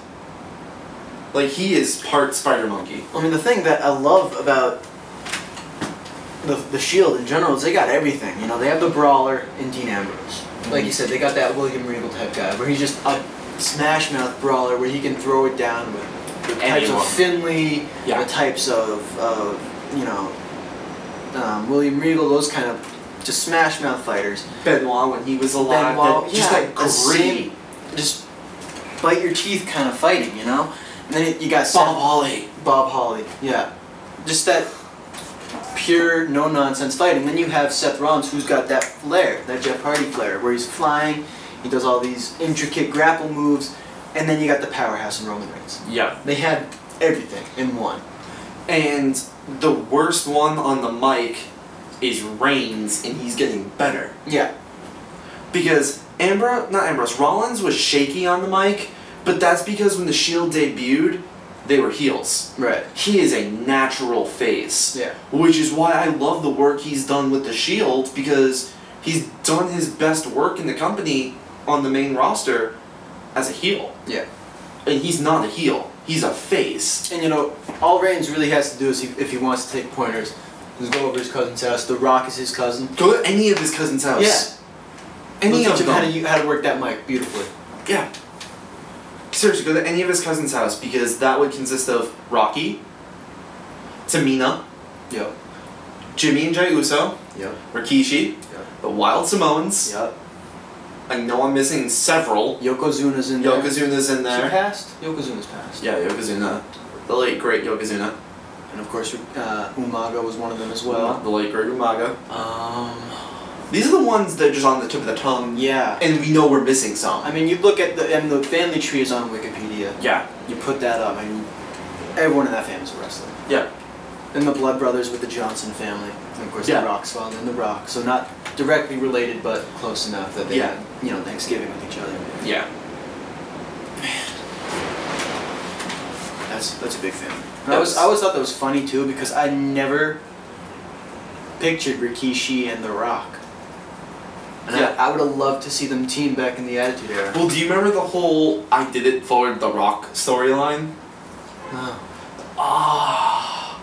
Like, he is part spider monkey. I mean, the thing that I love about the Shield in general is they got everything. You know, they have the brawler in Dean Ambrose. Like you said, they got that William Regal type guy where he's just a smash mouth brawler where he can throw it down with the types of Finley, the types of William Regal, those kind of just smash mouth fighters. Benoit when he was alive. Just that gritty, just bite your teeth kind of fighting, you know. And then you got Bob Holly. Bob Holly, yeah. Just that pure, no-nonsense fighting. Then you have Seth Rollins, who's got that flair, that Jeff Hardy flair, where he's flying, he does all these intricate grapple moves, and then you got the powerhouse in Roman Reigns. Yeah. They had everything in one. And the worst one on the mic is Reigns, and he's getting better. Yeah. Because Rollins was shaky on the mic, but that's because when the Shield debuted, they were heels. Right. He is a natural face. Yeah. Which is why I love the work he's done with the Shield, because he's done his best work in the company on the main roster as a heel. Yeah. And he's not a heel. He's a face. And you know, all Reigns really has to do is, if he wants to take pointers, is go over to his cousin's house. The Rock is his cousin. Go to any of his cousin's house. Yeah. Any of them. How to work that mic beautifully. Yeah. Seriously, go to any of his cousin's house, because that would consist of Rocky, Tamina, Yep. Jimmy and Jey Uso, Yep. Rikishi, Yep. the Wild Samoans. Yep. I know I'm missing several. Yokozuna's in there. Yokozuna's in there. She passed? Yokozuna's passed. Yeah, Yokozuna. The late, great Yokozuna. And of course, Umaga was one of them as well. The late, great Umaga. These are the ones that are just on the tip of the tongue. Yeah. And we know we're missing some. I mean, you look at the family tree is on Wikipedia. Yeah. You put that up, and everyone in that family's a wrestler. Yeah. And the Blood Brothers with the Johnson family. And of course, the Rock's father and the Rock. So not directly related, but close enough that they had, Thanksgiving with each other. Yeah. That's a big family. I always thought that was funny too, because I never pictured Rikishi and The Rock. And Yeah. I would have loved to see them team back in the Attitude Era. Well, do you remember the whole "I did it for The Rock" storyline? No. Ah.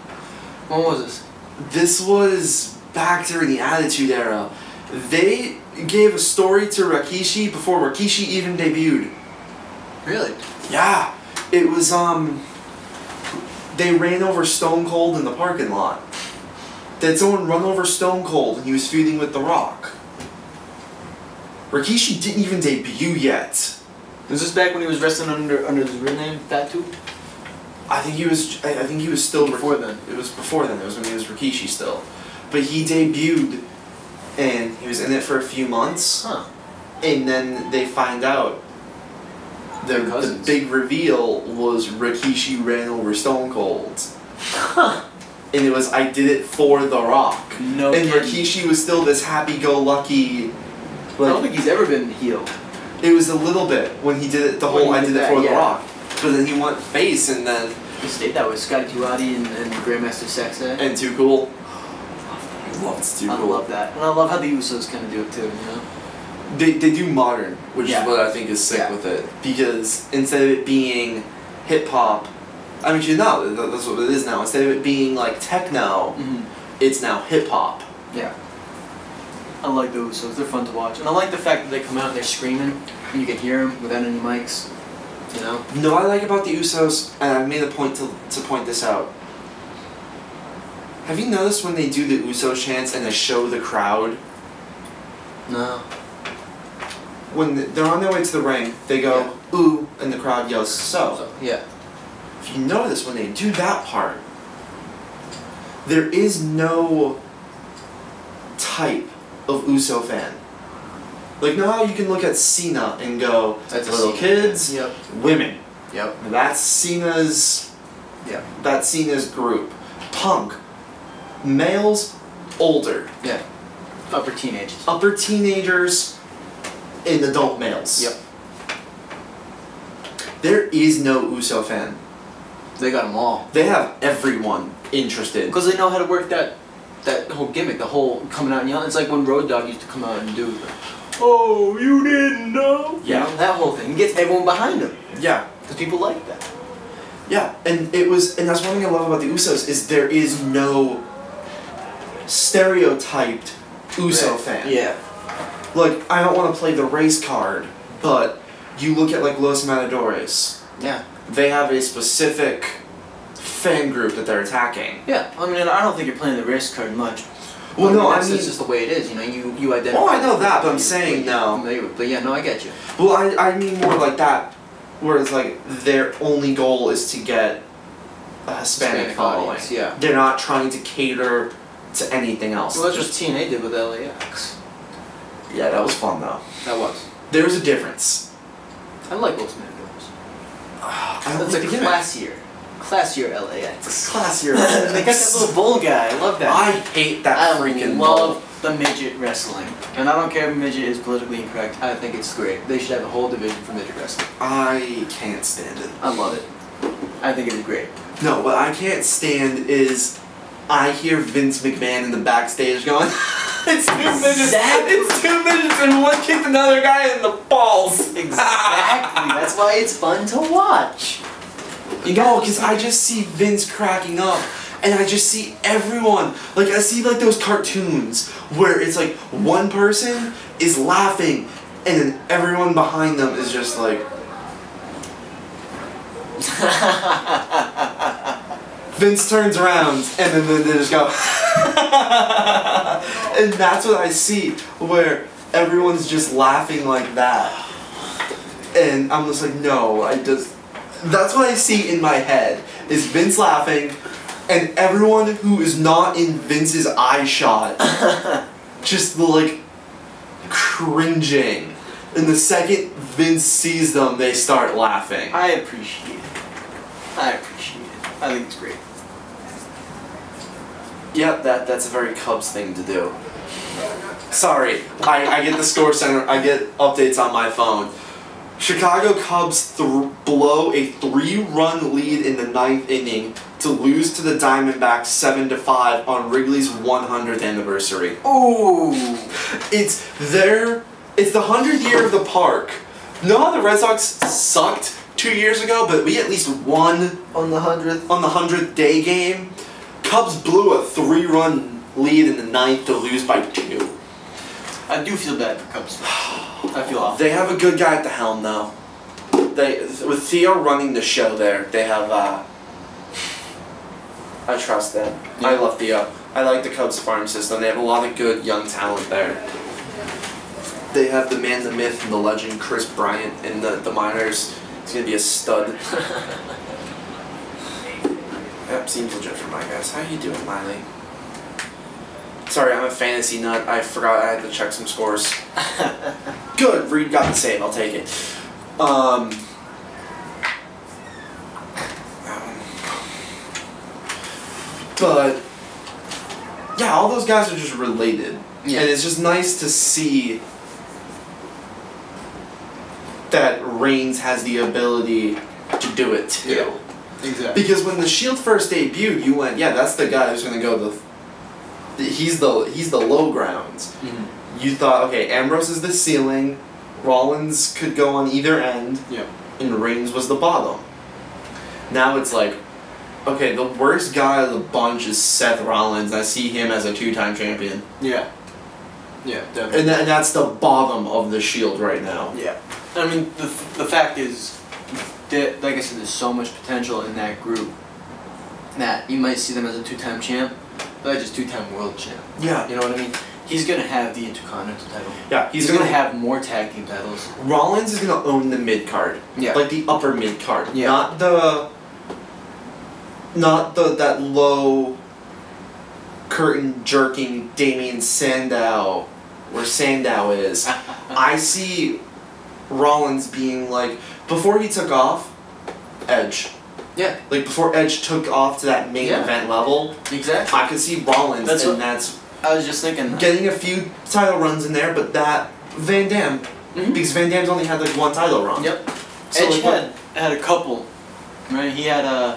When was this? This was back during the Attitude Era. They gave a story to Rikishi before Rikishi even debuted. Really? Yeah. It was, they ran over Stone Cold in the parking lot. They had someone run over Stone Cold and he was feuding with The Rock. Rikishi didn't even debut yet. Was this back when he was wrestling under his real name, Fatu? I think he was still Before then. It was before then. It was when he was Rikishi still. But he debuted and he was in it for a few months. Huh. And then they find out They're the cousins. big reveal was Rikishi ran over Stone Cold. Huh. And it was, I did it for The Rock. No And kidding. Rikishi was still this happy-go-lucky. I don't think he's ever been healed. It was a little bit when he did it, the When whole he I did did it that, for The yeah. Rock. But then he went face and then, He stayed that with Scotty Tuati and Grandmaster Sexay. and Too Cool. I loved Too I Cool. love that. And I love how the Usos kind of do it too, you know? They do modern, which Yeah. is what I think is sick Yeah. with it. Because instead of it being hip-hop, I mean, you know, that's what it is now. Instead of it being like techno, Mm-hmm. it's now hip-hop. Yeah. I like the Usos. They're fun to watch. And I like the fact that they come out and they're screaming and you can hear them without any mics. You know? You know what I like about the Usos, and I made a point to point this out. Have you noticed when they do the Uso chants and they show the crowd? No. When they're on their way to the ring, they go, ooh, and the crowd yells, so. Yeah. If you notice, when they do that part, there is no type of Uso fan. Like, know how you can look at Cena and go, That's a little Cena kids, fan. Yep. women. Yep. That's Cena's Yep. That's Cena's group. Punk. Males, older. Yeah. Upper teenagers. Upper teenagers and adult males. Yep. There is no Uso fan. They got them all. They have everyone interested. Because they know how to work that whole gimmick, the whole coming out and yelling. It's like when Road Dogg used to come out and do the, oh, you didn't know? Yeah. You know, that whole thing. He gets everyone behind him. Yeah. Because people like that. Yeah, and that's one thing I love about the Usos is there is no stereotyped Uso fan. Yeah. Like, I don't want to play the race card, but you look at like Los Matadores. Yeah. They have a specific fan group that they're attacking. Yeah. I mean, I don't think you're playing the race card much. Well, no, that's I mean, just the way it is. You know, you identify. Oh, I know that, but I'm saying no. But yeah, no, I get you. Well, I mean more like that, where it's like their only goal is to get a Hispanic following. audience, yeah. They're not trying to cater to anything else. Well, that's what TNA did with LAX. Yeah, that was fun though. That was. There's a difference. I like Los Matadors. I don't That's a like the gimmick. classier LAX. It's classier. They got that little bull guy. I love that. I hate that I freaking love the midget wrestling. And I don't care if midget is politically incorrect. I think it's great. They should have a whole division for midget wrestling. I can't stand it. I love it. I think it is great. No, what I can't stand is I hear Vince McMahon in the backstage going, it's two midgets, it's two midgets and one kicked another guy in the balls. Exactly. That's why it's fun to watch. You know, because I just see Vince cracking up, and I just see everyone, like I see like those cartoons where it's like one person is laughing, and then everyone behind them is just like, Vince turns around, and then they just go, and that's what I see, where everyone's just laughing like that, and I'm just like, no, that's what I see in my head, is Vince laughing, and everyone who is not in Vince's eye shot, just like, cringing, and the second Vince sees them, they start laughing. I appreciate it. I think it's great. Yep, that's a very Cubs thing to do. Sorry, I get the score center, I get updates on my phone. Chicago Cubs blow a 3-run lead in the 9th inning to lose to the Diamondbacks 7-5 on Wrigley's 100th anniversary. Ooh. It's the 100th year of the park. You know how the Red Sox sucked 2 years ago, but we at least won On the 100th? on the 100th day game? Cubs blew a 3-run lead in the 9th to lose by 2. I do feel bad for Cubs fans. I feel awful. They have a good guy at the helm, though. With Theo running the show there, they have, I trust them. Yeah. I love Theo. I like the Cubs farm system. They have a lot of good young talent there. They have the man, the myth, and the legend, Chris Bryant, in the minors. He's going to be a stud. Yep, seems legit for my guys. How you doing, Miley? Sorry, I'm a fantasy nut. I forgot I had to check some scores. Good, Reed got the save. I'll take it. But yeah, all those guys are just related, Yeah. and it's just nice to see that Reigns has the ability to do it too. Yeah. Exactly. Because when the Shield first debuted, you went, yeah, that's the guy who's gonna go he's the low grounds. Mhm. You thought, okay, Ambrose is the ceiling, Rollins could go on either end, Yeah. and Reigns was the bottom. Now it's like, okay, the worst guy of the bunch is Seth Rollins. I see him as a 2-time champion, Yeah. Yeah, definitely. and that's the bottom of the Shield right now. Yeah. I mean, the fact is that, like I said, there's so much potential in that group that you might see them as a 2-time champ, but just 2-time world champ. Yeah, You know what I mean? He's gonna have the Intercontinental title. yeah. He's gonna have more tag team titles. Rollins is gonna own the mid card. Yeah. Like the upper mid card. Yeah. Not that low curtain jerking Damien Sandow where Sandow is. I see Rollins being like, before he took off, Edge. Yeah. Like before Edge took off to that main Yeah. event level, Exactly. I could see Rollins That's and what- that's I was just thinking that. getting a few title runs in there, but that Van Dam, Mhm. because Van Dam's only had like one title run. Yep. So Edge like, had a couple, right? He had I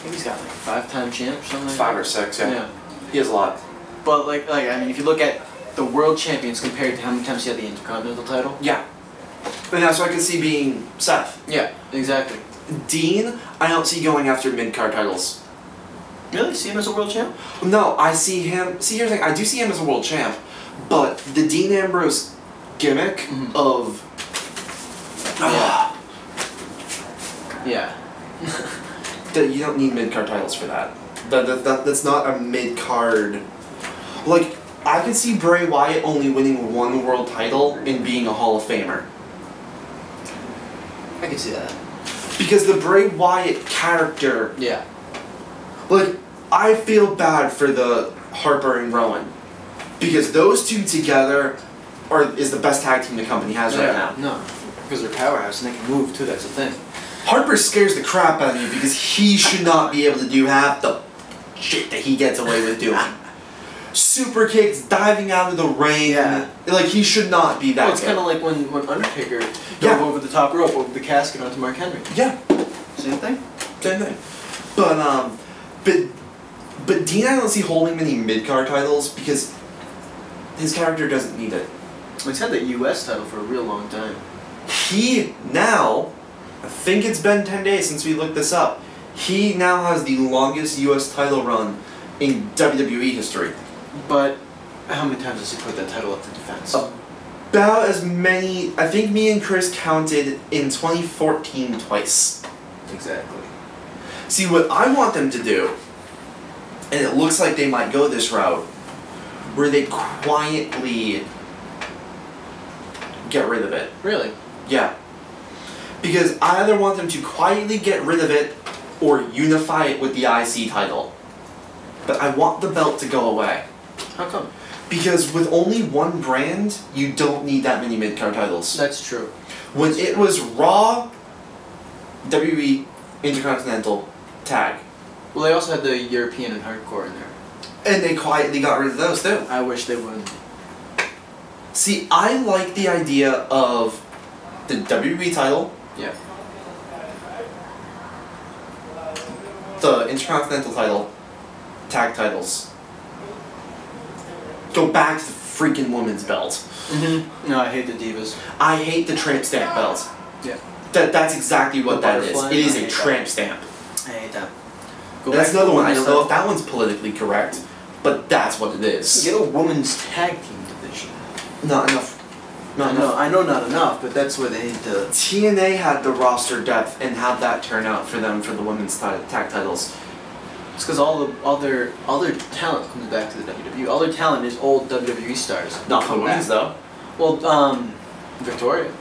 think he's got like 5-time champ or something. Like 5 that. or 6, Yeah. He has a lot. But like I mean, if you look at the world champions compared to how many times he had the Intercontinental title. Yeah. And that's what I could see being Seth. Yeah. Exactly. Dean, I don't see going after mid-card titles. Really? See him as a world champ? No, I see him. See, here's the thing. I do see him as a world champ, but the Dean Ambrose gimmick Mhm. of. Yeah. Yeah. That you don't need mid-card titles for that. That's not a mid-card. Like, I could see Bray Wyatt only winning one world title and being a Hall of Famer. I can see that. Because the Bray Wyatt character, Yeah. like, I feel bad for the Harper and Rowan. Because those two together is the best tag team the company has right now. No. Because they're powerhouse and they can move too, that's the thing. Harper scares the crap out of you because he should not be able to do half the shit that he gets away with doing. Super kicks, diving out of the ring. Yeah. Like, he should not be that Well, it's good. kind of like when Undertaker Yeah. dove over the top rope, over the casket onto Mark Henry. Yeah, Same thing? same thing. But Dean, I don't see holding many mid-card titles because his character doesn't need it. He's had the U.S. title for a real long time. He now, I think it's been 10 days since we looked this up, he now has the longest U.S. title run in WWE history. But how many times has he put that title up for defense? About as many, I think me and Chris counted in 2014 twice. Exactly. See, what I want them to do, and it looks like they might go this route, where they quietly get rid of it. Really? Yeah. Because I either want them to quietly get rid of it or unify it with the IC title. But I want the belt to go away. How come? Because with only one brand, you don't need that many mid-card titles. That's true. When it was Raw, WWE, Intercontinental, Tag. Well, they also had the European and Hardcore in there. And they quietly got rid of those too. I wish they would. See, I like the idea of the WWE title, Yeah. the Intercontinental title, tag titles. Go back to the freaking women's belt. No, I hate the Divas. I hate the tramp stamp belt. Yeah. That's exactly what The that is. butterfly, It is I a hate tramp stamp. I hate that. That's another one. I don't know if that one's politically correct, but that's what it is. Get a women's tag team division. Not enough. Not enough. I know not enough, but that's what they need to. TNA had the roster depth and how'd that turn out for them for the women's tag titles? It's because all their talent comes back to the WWE. All their talent is old WWE stars. Not for women's though. Well, Victoria.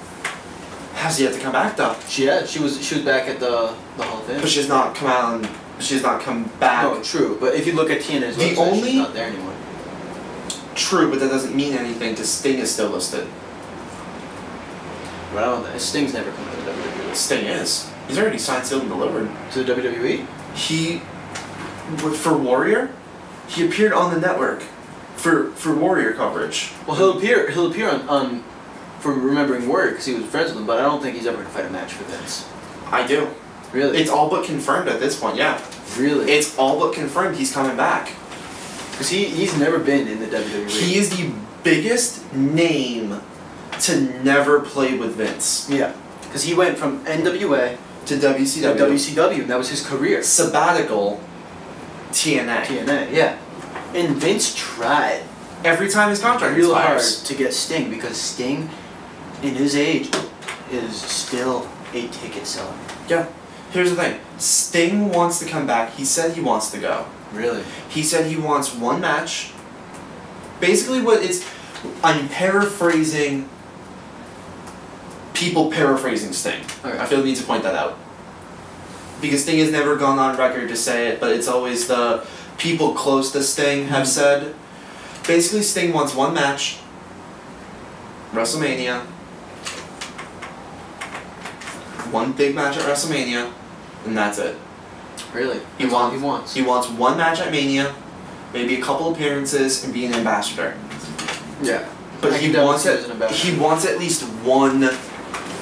Has yet to come back though. She was back at the Hall of Fame. But she's not come out and she's not come back. No, true. But if you look at TNA's The website, only- she's not there anymore. True, but that doesn't mean anything because Sting is still listed. But I don't know. Sting's never come to the WWE. Sting is. He's already signed, sealed, and delivered. To the WWE? For Warrior, he appeared on the network for Warrior coverage. Well, he'll appear on for Remembering Warrior because he was friends with him, but I don't think he's ever going to fight a match for Vince. I do. Really? It's all but confirmed at this point, yeah. Really? It's all but confirmed he's coming back. Because he's never been in the WWE. He is the biggest name to never play with Vince. Yeah. Because he went from NWA To WCW. to WCW, and that was his career. Sabbatical, TNA. TNA, yeah. And Vince tried Every time his contract real hard expires. to get Sting because Sting, in his age, is still a ticket seller. Yeah. Here's the thing. Sting wants to come back. He said he wants to go. Really? He said he wants one match. Basically what it's... I'm paraphrasing... People paraphrasing Sting. Okay. I feel the need to point that out. Because Sting has never gone on record to say it, but it's always the people close to Sting have said. Basically, Sting wants one match. WrestleMania. One big match at WrestleMania. And that's it. Really? He That's all wants, he wants. He wants one match at Mania, maybe a couple appearances, and be an ambassador. Yeah. But I he can definitely wants see it it. as an ambassador. He wants at least one.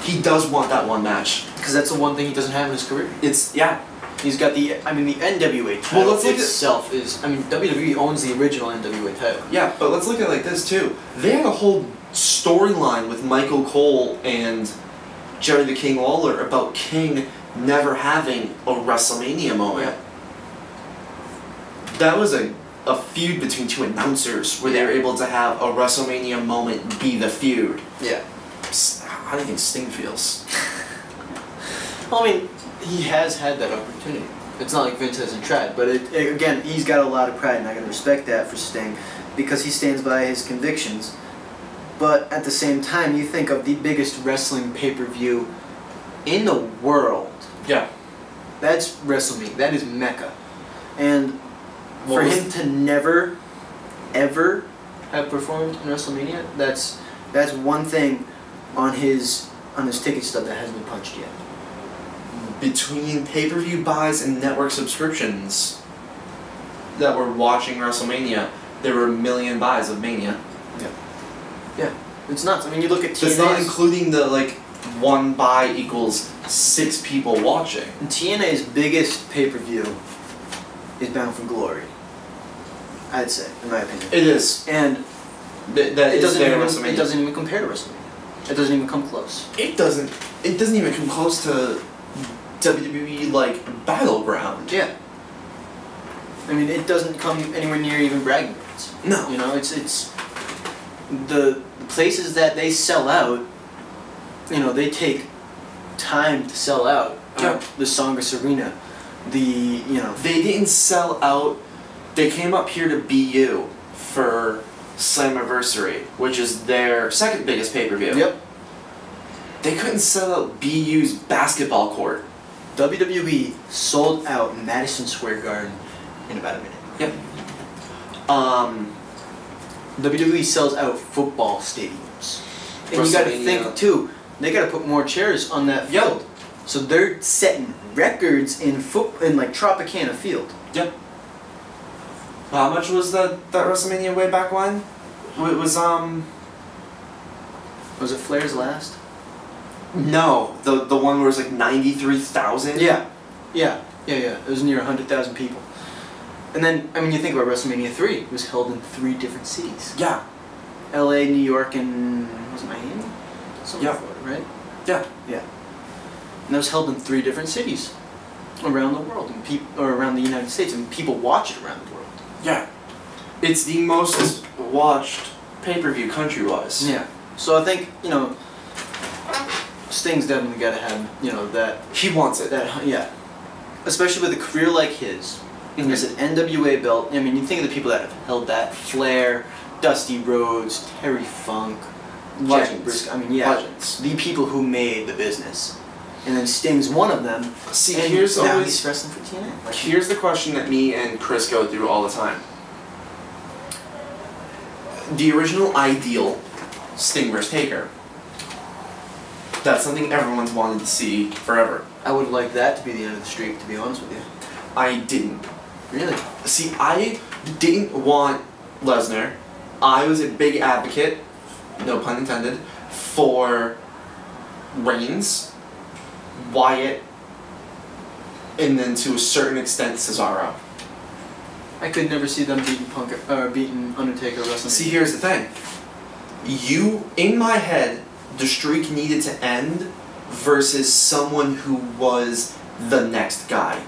He does want that one match. Because that's the one thing he doesn't have in his career. It's yeah. He's got the NWA title Well, let's look at- itself is, WWE owns the original NWA title. Yeah, but let's look at it like this too. They had a whole storyline with Michael Cole and Jerry the King Lawler about King never having a WrestleMania moment. That was a feud between two announcers where they were able to have a WrestleMania moment be the feud. Yeah. How do you think Sting feels? Well, I mean, he has had that opportunity. It's not like Vince hasn't tried, but again, he's got a lot of pride, and I can respect that for Sting, because he stands by his convictions. But at the same time, you think of the biggest wrestling pay-per-view in the world. Yeah. That's WrestleMania. That is Mecca. And What for was- him to never, ever have performed in WrestleMania, that's one thing on his ticket stub that hasn't been punched yet. Between pay-per-view buys and network subscriptions that were watching WrestleMania, there were 1 million buys of Mania. Yeah, it's nuts. I mean, you look at That's not TNA's, including the one buy equals 6 people watching. TNA's biggest pay-per-view is Bound for Glory. I'd say, in my opinion. It is. And That it is doesn't their even WrestleMania. it doesn't even compare to WrestleMania. It doesn't even come close. It doesn't even come close to WWE Battleground. Yeah. I mean, it doesn't come anywhere near even bragging rights. No. You know, it's the places that they sell out. You know, they take time to sell out. Yeah. The Songus Arena, they They didn't sell out. They came up here to BU for Slammiversary, which is their second biggest pay-per-view. Yep. They couldn't sell out BU's basketball court. WWE sold out Madison Square Garden in about a minute. Yep. WWE sells out football stadiums. And you gotta WrestleMania. think too, they gotta put more chairs on that Yep. field. So they're setting records in Tropicana Field. Yep. How much was that WrestleMania way back when? It was Was it Flair's last? no, the one where it was 93,000. Yeah. Yeah. Yeah, it was near 100,000 people. And then, I mean, you think about WrestleMania 3, it was held in 3 different cities. Yeah. LA, New York, and was it Miami? Somewhere, right? Yeah. Yeah. And it was held in 3 different cities around the world, and or around the United States, and people watch it around the world. Yeah. It's the most watched pay-per-view country-wise. Yeah. So I think, you know, Sting's definitely got to have, you know, that... He wants it. That, yeah. Especially with a career like his. And there's an NWA belt. I mean, you think of the people that have held that. Flair, Dusty Rhodes, Terry Funk, Legends. Jack Briscoe. I mean, yeah. Legends. The people who made the business. And then Sting's one of them. See, and here's now always... he's wrestling for TNA. Like, here's the question that me and Chris go through all the time. The original ideal, Sting vs. Taker. That's something everyone's wanted to see forever. I would like that to be the end of the streak, to be honest with you. I didn't. Really? See, I didn't want Lesnar. I was a big advocate, no pun intended, for Reigns, Wyatt, and then to a certain extent Cesaro. I could never see them beating Undertaker wrestling. See, here's the thing. In my head, the streak needed to end versus someone who was the next guy.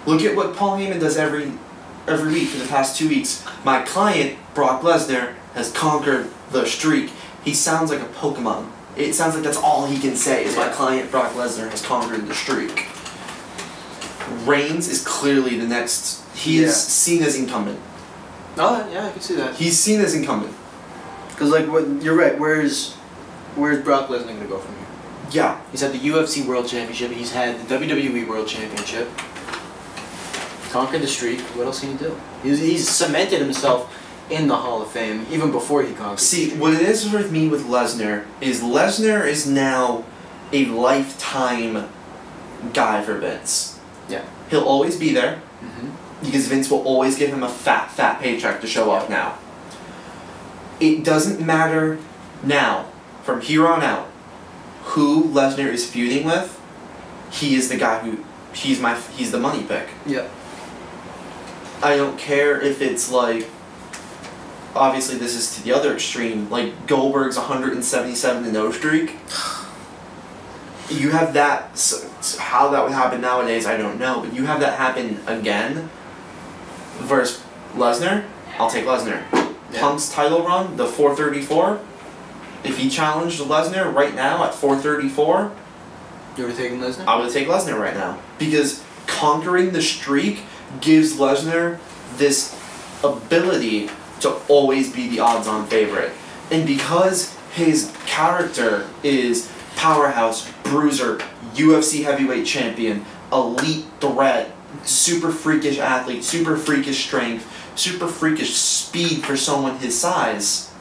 Look at what Paul Heyman does every week for the past 2 weeks. My client, Brock Lesnar, has conquered the streak. He sounds like a Pokemon. It sounds like that's all he can say is my client, Brock Lesnar, has conquered the streak. Reigns is clearly the next. He is seen as incumbent. Oh, yeah, I can see that. He's seen as incumbent. Because, like, you're right. Where's Brock Lesnar going to go from here? Yeah. He's had the UFC World Championship. He's had the WWE World Championship. Conquered the streak. What else can he do? He's cemented himself in the Hall of Fame even before he conquered. See, what it is with me with Lesnar is now a lifetime guy for Vince. Yeah. He'll always be there Mm-hmm. because Vince will always give him a fat paycheck to show off now. It doesn't matter now, from here on out, who Lesnar is feuding with. He is the guy who he's the money pick. Yeah. I don't care if it's like, obviously this is to the other extreme, like Goldberg's 177-0 streak. You have that, so how that would happen nowadays, I don't know, but you have that happen again versus Lesnar, I'll take Lesnar. Yeah. Punk's title run, the 434, if he challenged Lesnar right now at 434, You would have taken Lesnar? I would take Lesnar right now. Because conquering the streak gives Lesnar this ability to always be the odds-on favorite. And because his character is powerhouse, bruiser, UFC heavyweight champion, elite threat, super freakish athlete, super freakish strength, super freakish speed for someone his size,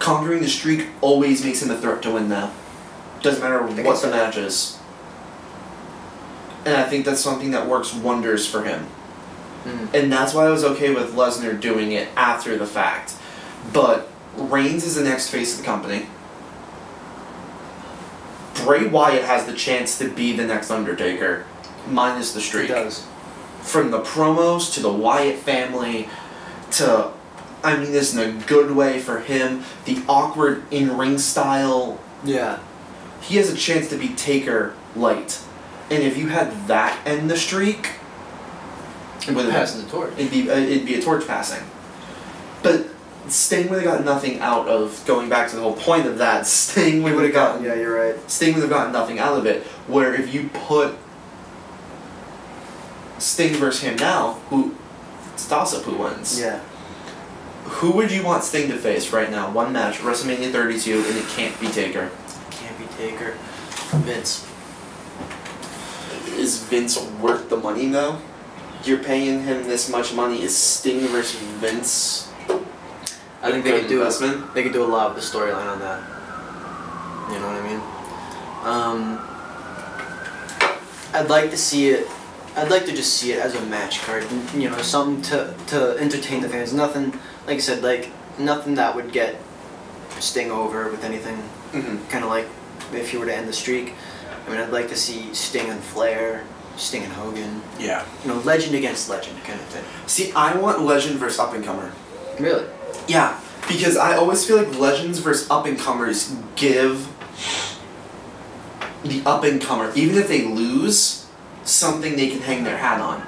conquering the streak always makes him a threat to win now. Doesn't matter what the match is. And I think that's something that works wonders for him. And that's why I was okay with Lesnar doing it after the fact. But Reigns is the next face of the company. Bray Wyatt has the chance to be the next Undertaker, minus the streak. He does. From the promos to the Wyatt family to, I mean this in a good way for him, the awkward in-ring style. Yeah. He has a chance to be Taker light. And if you had that end the streak, Passing the torch. it'd be a torch passing. But Sting would have got nothing out of, going back to the whole point of that, Sting would have gotten... Yeah, you're right. Sting would have gotten nothing out of it. Where if you put Sting versus him now, it's toss-up who wins. Yeah. Who would you want Sting to face right now? One match, WrestleMania 32, and it can't be Taker. Can't be Taker. Vince. Is Vince worth the money though? You're paying him this much money. Is Sting versus Vince? I think they could do investment? They could do a lot with the storyline on that. You know what I mean? I'd like to see it. I'd like to just see it as a match card. You know, something to entertain the fans. Nothing, like I said, like nothing that would get Sting over with anything. Mm-hmm. Kind of like if you were to end the streak. I mean, I'd like to see Sting and Flair, Sting and Hogan. Yeah. You know, legend against legend kind of thing. See, I want legend versus up-and-comer. Really? Yeah, because I always feel like legends versus up-and-comers give the up-and-comer, even if they lose, something they can hang their hat on.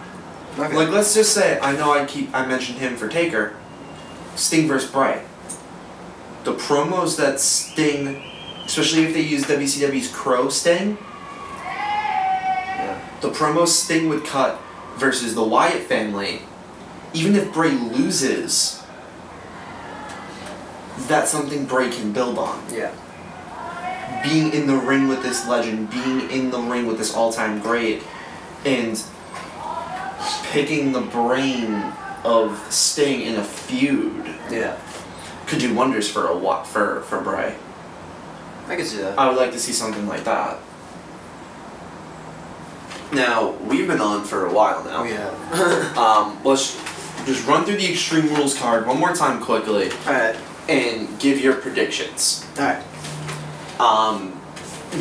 Okay. Like, let's just say, I know I mentioned him for Taker, Sting versus Bray. The promos that Sting, especially if they use WCW's Crow Sting, Yeah. the promos Sting would cut versus the Wyatt family, even if Bray loses, that's something Bray can build on. Yeah. Being in the ring with this legend, being in the ring with this all-time great, and picking the brain of Sting in a feud Yeah. could do wonders for Bray. I can see that. I would like to see something like that. Now, we've been on for a while now. Oh, yeah. Let's just run through the Extreme Rules card one more time quickly Alright. and give your predictions. Alright.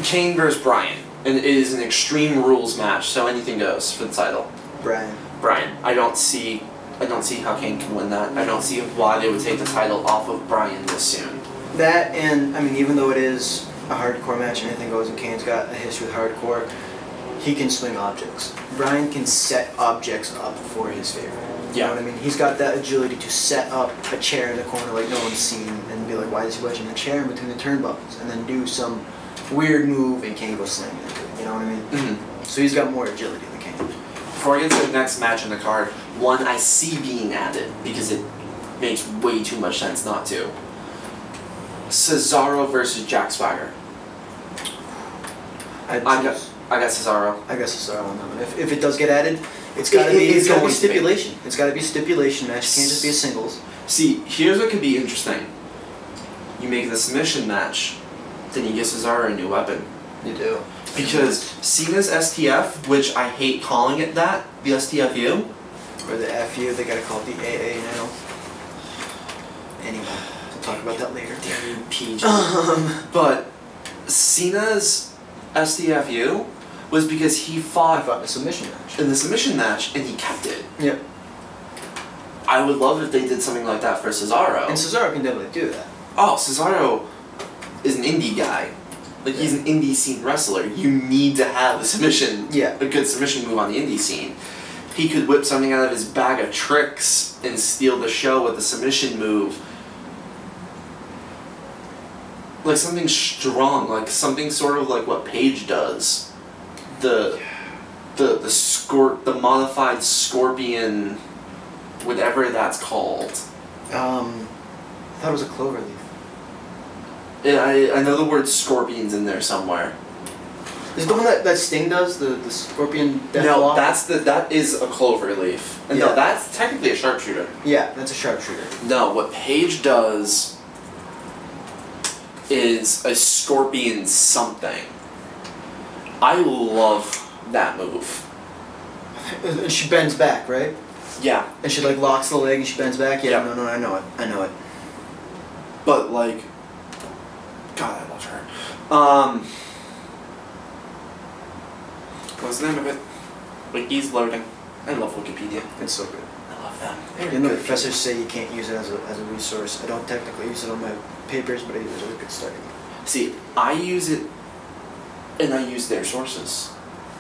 Kane versus Bryan. And it is an Extreme Rules match, so anything goes for the title. Bryan. I don't see how Kane can win that. I don't see why they would take the title off of Bryan this soon. That, and, I mean, even though it is a hardcore match and anything goes, and Kane's got a history with hardcore, he can swing objects. Bryan can set objects up for his favor. You know what I mean? He's got that agility to set up a chair in the corner like no one's seen and be like, why is he wedging a chair in between the turnbuckles? And then do some weird move and Kane goes slamming into it. You know what I mean? Mm-hmm. So he's got more agility than Kane. Before I get to the next match in the card, one I see being added because it makes way too much sense not to. Cesaro versus Jack Swagger. I got Cesaro. I got Cesaro on that one. If it does get added, it's gotta be stipulation. It's gotta be stipulation match. It can't just be a singles. See, here's what could be interesting. You make the submission match, then you give Cesaro a new weapon. You do. Because Cena's STF, which I hate calling it that, the STFU. Or the FU, they gotta call it the AA now. Anyway, we'll talk about that later. PG. But Cena's STFU was because he fought in the submission match. In the submission match, and he kept it. Yep. I would love if they did something like that for Cesaro. And Cesaro can definitely do that. Oh, Cesaro is an indie guy. Like, he's an indie scene wrestler. You need to have a submission, a good submission move on the indie scene. He could whip something out of his bag of tricks and steal the show with a submission move. Like something strong, like something sort of like what Paige does. The modified scorpion, whatever that's called. I thought it was a clover leaf. Yeah, I know the word scorpion's in there somewhere. Is it the one that Sting does? The scorpion death No, walk? that is a clover leaf. And no, that's technically a sharpshooter. Yeah, that's a sharpshooter. No, what Paige does is a scorpion something. I love that move. And she bends back, right? Yeah. And she like locks the leg and she bends back? Yeah, no, I know it. But like, God, I love her. What's the name of it? Wiki's loading. I love Wikipedia. It's so good. I love them. You know, professors say you can't use it as a resource. I don't technically use it on my papers, but I use it as a good starting. See, I use it, and I use their sources.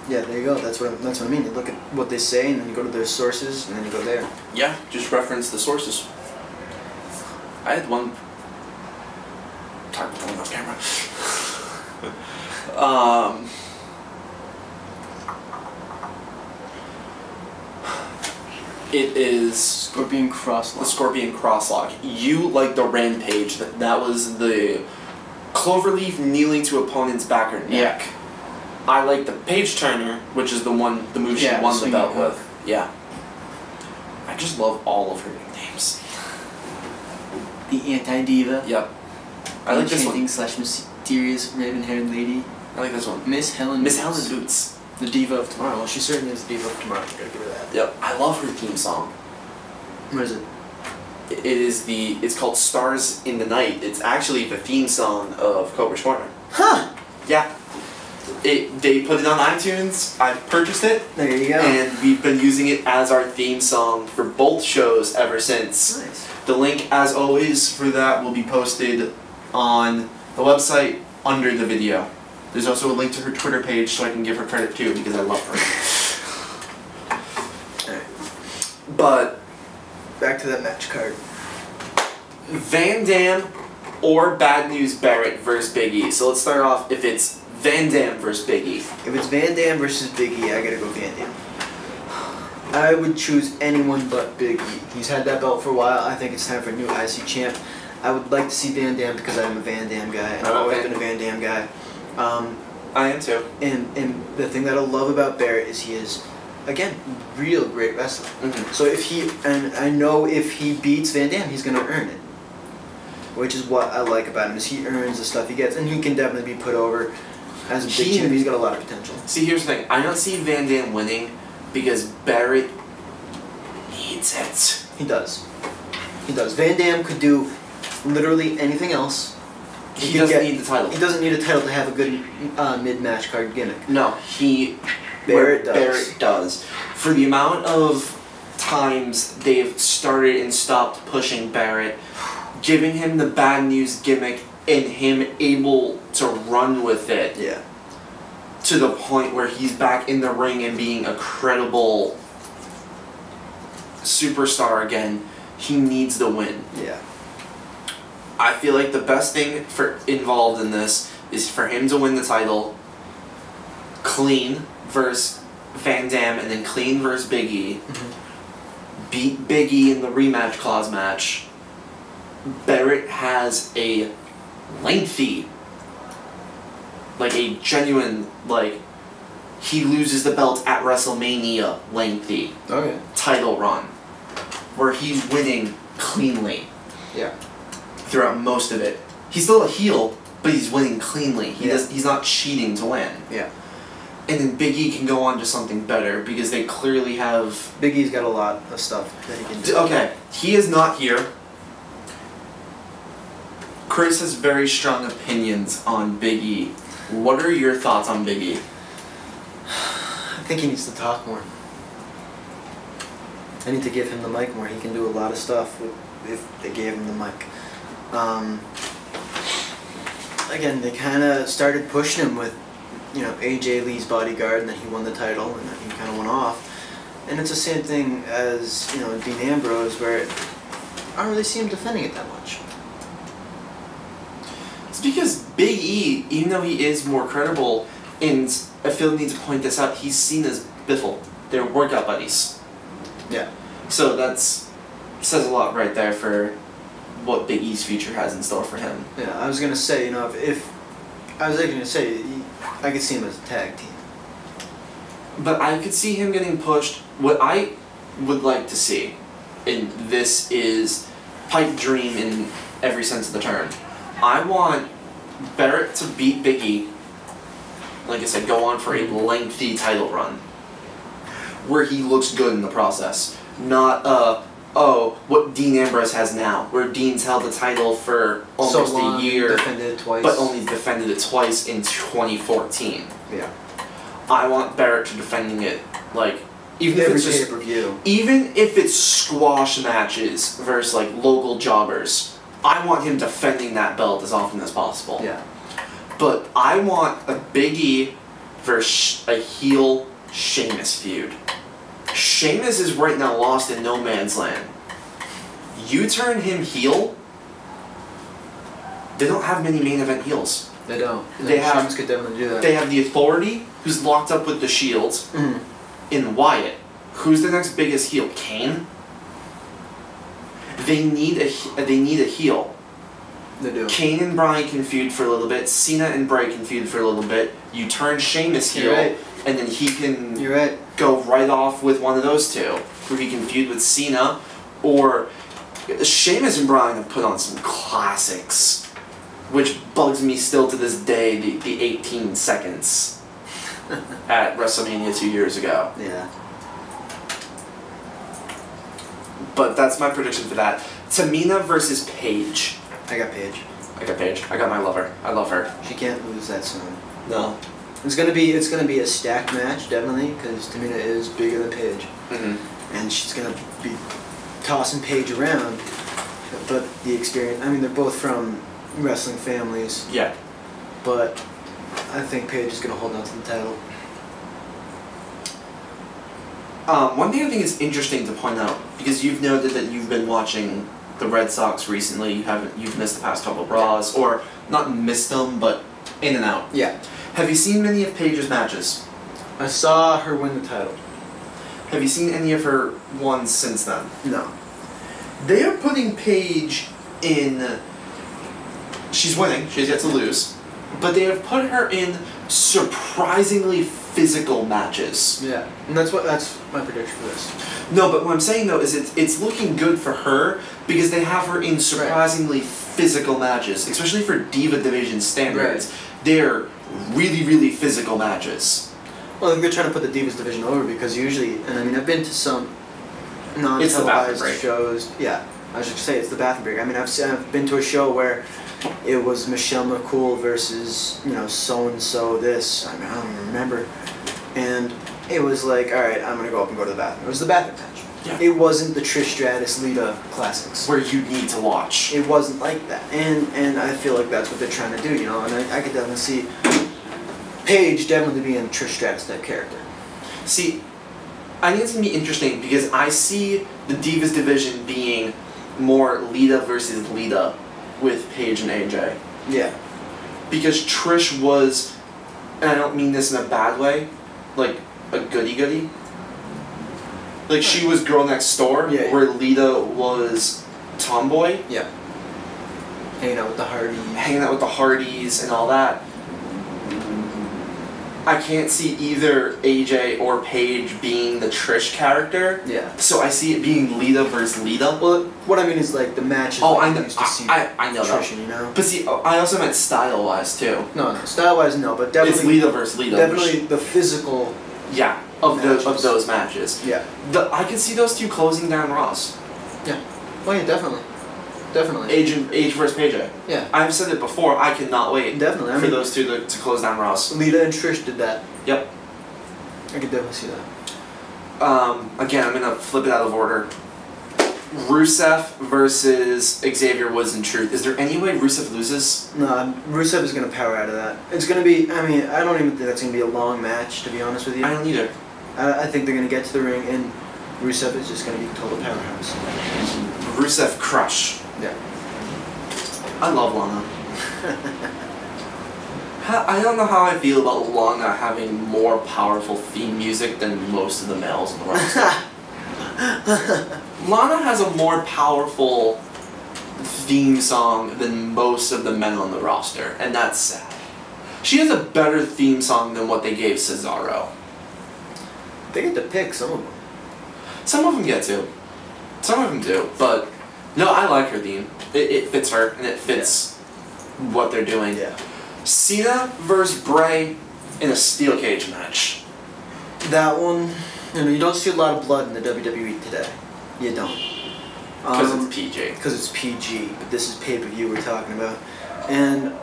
Yeah, there you go. That's what I mean. You look at what they say, and then you go to their sources, and then you go there. Yeah, just reference the sources. I had one. Talk about one off camera. It is Scorpion Crosslock. The Scorpion Crosslock. You like the Rampage. That was the cloverleaf kneeling to opponent's back or neck. Yeah. I like the Page Turner, which is the move she won the belt with. Yeah. I just love all of her nicknames. The Anti-Diva. Yep. I like this one. / mysterious raven-haired lady. I like this one. Miss Helen Boots. The Diva of Tomorrow. Well, she certainly is the Diva of Tomorrow. You gotta give her that. Yep. I love her theme song. What is it? It's called Stars in the Night. It's actually the theme song of Cobra's Corner. Huh! Yeah. They put it on iTunes. I purchased it. There you go. And we've been using it as our theme song for both shows ever since. Nice. The link, as always, for that will be posted on the website under the video. There's also a link to her Twitter page, so I can give her credit too, because I love her. Alright. But Back to that match card. Van Dam or Bad News Barrett versus Big E. So let's start off if it's Van Dam versus Big E. If it's Van Dam versus Big E, I gotta go Van Dam. I would choose anyone but Big E. He's had that belt for a while. I think it's time for a new IC champ. I would like to see Van Dam because I'm a Van Dam guy, and I've always been a Van Dam guy. I am too. And the thing that I love about Barrett is he is, again, real great wrestler. Mm-hmm. So I know if he beats Van Dam, he's gonna earn it. Which is what I like about him, is he earns the stuff he gets, and he can definitely be put over as a big champ. He's got a lot of potential. See, here's the thing. I don't see Van Dam winning because Barrett needs it. He does. He does. Van Dam could do literally anything else. He doesn't need the title. He doesn't need a title to have a good mid-match card gimmick. No, Barrett does. Barrett does. For the amount of times they've started and stopped pushing Barrett, giving him the Bad News gimmick and him able to run with it. Yeah. To the point where he's back in the ring and being a credible superstar again, he needs the win. Yeah. I feel like the best thing involved in this is for him to win the title, clean versus Van Dam, and then clean versus Big E. Mm-hmm. Beat Big E in the rematch clause match. Barrett has a lengthy, like a genuine, like, he loses the belt at WrestleMania lengthy title run, where he's winning cleanly. Yeah. Throughout most of it. He's still a heel, but he's winning cleanly. He's not cheating to win. Yeah. And then Big E can go on to something better because they clearly have... Big E's got a lot of stuff that he can do. Okay, he is not here. Chris has very strong opinions on Big E. What are your thoughts on Big E? I think he needs to talk more. I need to give him the mic more. He can do a lot of stuff if they gave him the mic. Again, they kind of started pushing him with, AJ Lee's bodyguard, and then he won the title, and then he kind of went off. And it's the same thing as, Dean Ambrose, where I don't really see him defending it that much. It's because Big E, even though he is more credible, and I feel the need to point this out, he's seen as Biffle. They're workout buddies. Yeah. So says a lot right there for what Big E's future has in store for him. Yeah, I was gonna say, I could see him as a tag team. But I could see him getting pushed. What I would like to see, and this is pipe dream in every sense of the term, I want Barrett to beat Big E, like I said, go on for a lengthy title run, where he looks good in the process. Not, what Dean Ambrose has now, where Dean's held the title for almost a year, defended it twice. but only defended it twice in 2014. Yeah. I want Barrett to defending it, like, even if Every it's just pay-per-view. even if it's squash matches versus like local jobbers, I want him defending that belt as often as possible. Yeah. But I want a Big E versus a heel Sheamus feud. Sheamus is right now lost in no man's land. You turn him heel, they don't have many main event heels. They don't. Sheamus could definitely do that. They have the Authority, who's locked up with the Shields, in Wyatt. Who's the next biggest heel? Kane? They need a heel. They do. Kane and Bryan can feud for a little bit. Cena and Bray can feud for a little bit. You turn Sheamus heel, and then he can go right off with one of those two, where he can feud with Cena, or Sheamus and Bryan have put on some classics, which bugs me still to this day. The 18 seconds at WrestleMania 2 years ago. Yeah. But that's my prediction for that. Tamina versus Paige. I got Paige. I got Paige. I got my lover. I love her. She can't lose that soon. No. It's gonna be a stacked match, definitely, because Tamina is bigger than Paige, and she's gonna be tossing Paige around. But the experience, I mean, they're both from wrestling families. Yeah. But I think Paige is gonna hold on to the title. One thing I think is interesting to point out, because you've noted that you've been watching the Red Sox recently, you've missed the past couple of Raws, or not missed them, but in and out. Yeah. Have you seen many of Paige's matches? I saw her win the title. Have you seen any of her ones since then? No. They are putting Paige in. She's winning. She's yet to lose, but they have put her in surprisingly physical matches. Yeah, and that's my prediction for this. No, but what I'm saying though is it's looking good for her because they have her in surprisingly physical matches, especially for Diva Division standards. Right. They're really, really physical matches. Well, I think they're trying to put the Divas division over because usually, and I mean, I've been to some non-televised shows. Yeah, I should say it's the bathroom break. I mean, I've been to a show where it was Michelle McCool versus, so and so this. I mean, I don't even remember. And it was like, all right, I'm gonna go up and go to the bathroom. It was the bathroom match. Yeah. It wasn't the Trish Stratus Lita classics. Where you need to watch. It wasn't like that, and I feel like that's what they're trying to do, And I could definitely see Paige definitely being a Trish Stratus type character. See, I think it's gonna be interesting because I see the Divas division being more Lita versus Lita with Paige and AJ. Yeah. Because Trish was, and I don't mean this in a bad way, like a goody-goody. Like she was girl next door, where Lita was tomboy. Yeah. Hanging out with the Hardys. Hanging out with the Hardys and all that. I can't see either AJ or Paige being the Trish character. Yeah. So I see it being Lita versus Lita. Well, what I mean is like the matches. Oh, like I know. Used to see I know Trish, that. But see, I also meant style-wise too. No, style-wise, no, but definitely. It's Lita versus Lita. Definitely the physical. Yeah, of those matches. Yeah. I can see those two closing down Ross. Yeah. Oh yeah, definitely. Definitely. Age versus Paige. Yeah. I've said it before. I cannot wait. Definitely. For those two to close down Ross. Lita and Trish did that. Yep. I could definitely see that. Again, I'm gonna flip it out of order. Rusev versus Xavier Woods and Truth. Is there any way Rusev loses? No, Rusev is gonna power out of that. It's gonna be. I mean, I don't even think that's gonna be a long match, to be honest with you. I don't either. I think they're gonna get to the ring and Rusev is just gonna be total powerhouse. Rusev crush. Yeah. I love Lana. I don't know how I feel about Lana having more powerful theme music than most of the males in the roster. Lana has a more powerful theme song than most of the men on the roster, and that's sad. She has a better theme song than what they gave Cesaro. They get to pick some of them. Some of them get to. Some of them do, but no, I like her theme. It fits her, and it fits what they're doing. Yeah. Cena versus Bray in a steel cage match. That one, you don't see a lot of blood in the WWE today. You don't. Because it's PG. Because it's PG, but this is pay-per-view we're talking about. And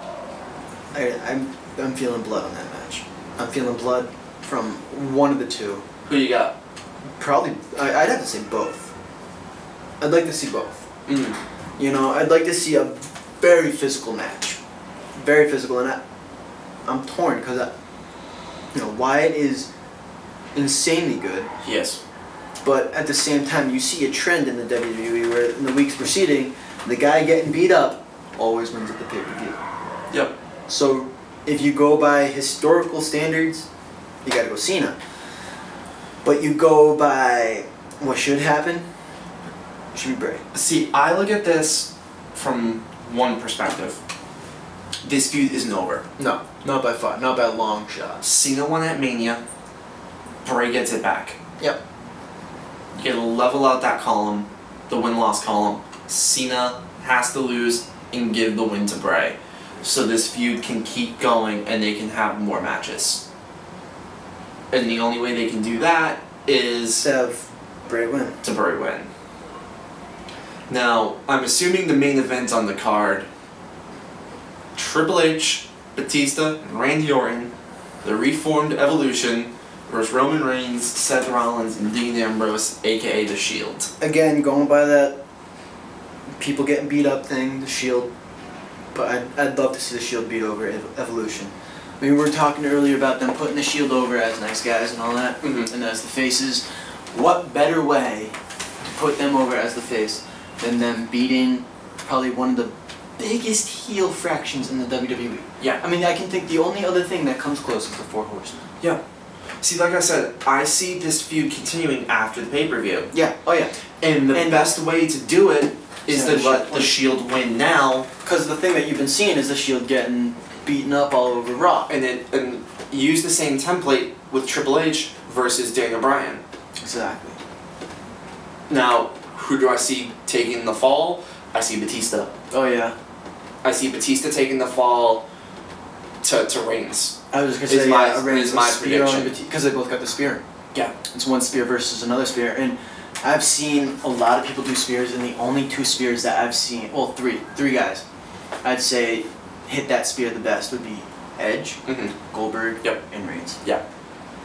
I'm feeling blood on that match. I'm feeling blood from one of the two. Who you got? Probably, I'd have to say both. I'd like to see both. Mm-hmm. I'd like to see a very physical match. Very physical, and I'm torn because Wyatt is insanely good. Yes. But at the same time, you see a trend in the WWE where in the weeks preceding, the guy getting beat up always wins at the pay-per-view. Yep. So if you go by historical standards, you gotta go Cena. But you go by what should happen, it should be Bray. See, I look at this from one perspective. This feud isn't over. No, not by far, not by a long shot. Cena won at Mania. Bray gets it back. Yep. You gotta level out that column, the win-loss column. Cena has to lose and give the win to Bray. So this feud can keep going and they can have more matches. And the only way they can do that is To have Bray win. to Bray win. Now, I'm assuming the main event on the card, Triple H, Batista, and Randy Orton the reformed Evolution versus Roman Reigns, Seth Rollins, and Dean Ambrose, aka The Shield. Again, going by that people getting beat up thing, the Shield. But I'd love to see the Shield beat over Evolution. I mean, we were talking earlier about them putting the Shield over as nice guys and all that, and as the faces. What better way to put them over as the face than them beating probably one of the biggest heel fractions in the WWE? Yeah. I mean, I can think the only other thing that comes close is the Four Horsemen. Yeah. See, like I said, I see this feud continuing after the pay-per-view. Yeah. Oh yeah. And the best way to do it is to let the Shield win now. Because the thing that you've been seeing is the Shield getting beaten up all over Raw. And use the same template with Triple H versus Daniel Bryan. Exactly. Now, who do I see taking the fall? I see Batista. Oh yeah. I see Batista taking the fall to Reigns. I was just gonna say is my prediction. Because they both got the spear. Yeah. It's one spear versus another spear, and I've seen a lot of people do spears, and the only two spears that I've seen, well, three guys, I'd say hit that spear the best would be Edge, Goldberg, and Reigns. Yeah.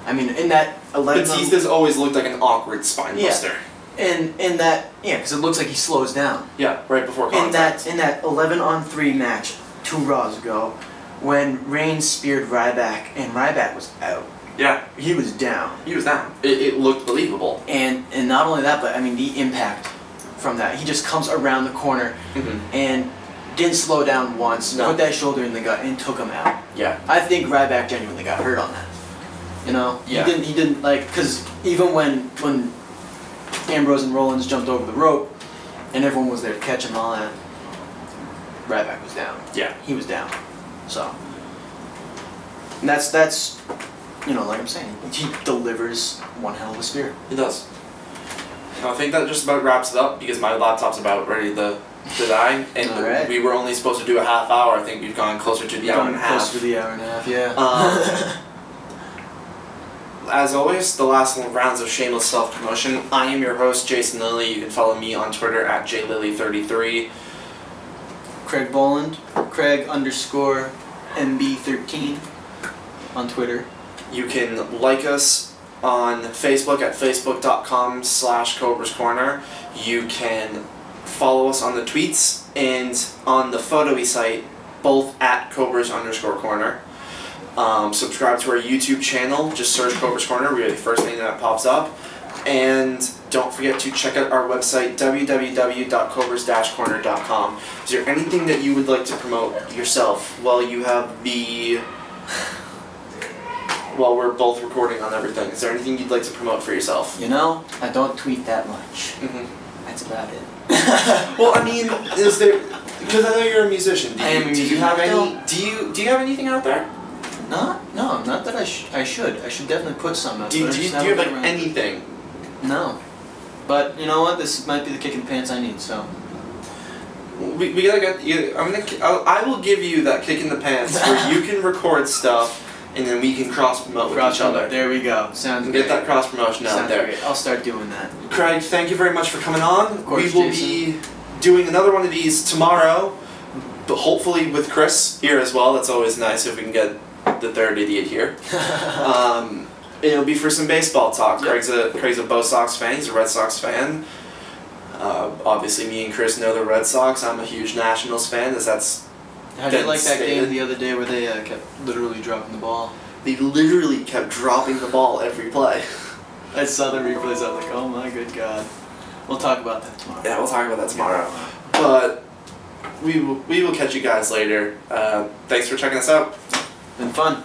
I mean, in that 11. Batista's always looked like an awkward spine buster. And in that, because it looks like he slows down. Yeah, right before contact. In that 11-on-3 match 2 Raws ago, when Reigns speared Ryback and Ryback was out. Yeah. He was down. He was down. It looked believable. And not only that, but I mean the impact from that. He just comes around the corner and didn't slow down once, put that shoulder in the gut, and took him out. Yeah. I think Ryback genuinely got hurt on that. You know? Yeah. He didn't like, because even when Ambrose and Rollins jumped over the rope and everyone was there to catch him and all that, Ryback was down. Yeah. He was down. So. And that's you know, like I'm saying, he delivers one hell of a spear. He does. I think that just about wraps it up because my laptop's about ready to die, and we were only supposed to do a half hour. I think we've gone closer to the hour and a half. Closer to the hour and a half, yeah. As always, the last rounds of shameless self-promotion. I am your host, Jason Lilley. You can follow me on Twitter at JLilley33. Craig Boland, Craig_MB13 on Twitter. You can like us on Facebook at facebook.com/Cobra's Corner. You can follow us on the tweets and on the Photo-y site, both at Cobras_Corner. Subscribe to our YouTube channel. Just search Cobra's Corner. We're the first thing that pops up. And don't forget to check out our website, www.cobras-corner.com. Is there anything that you would like to promote yourself while you have while we're both recording on everything? Is there anything you'd like to promote for yourself? You know, I don't tweet that much. That's about it. Well, I mean, is there? Because I know you're a musician. Do you have anything out there? No, not that I should. I should definitely put something out. Do you have like anything? No, but you know what? This might be the kick in the pants I need. So we gotta get. I will give you that kick in the pants where you can record stuff. And then we can cross-promote with each other. There we go. Sounds great. Get that cross-promotion out there. Great. I'll start doing that. Craig, thank you very much for coming on. Of course, we will be doing another one of these tomorrow, but hopefully with Chris here as well. That's always nice if we can get the third idiot here. It'll be for some baseball talk. Yep. Craig's a Bo Sox fan. He's a Red Sox fan. Obviously, me and Chris know the Red Sox. I'm a huge Nationals fan. How did you like that game the other day where they kept literally dropping the ball? They literally kept dropping the ball every play. I saw the replays. I was like, oh my good God. We'll talk about that tomorrow. Yeah, we'll talk about that tomorrow. But we will catch you guys later. Thanks for checking us out. Been fun.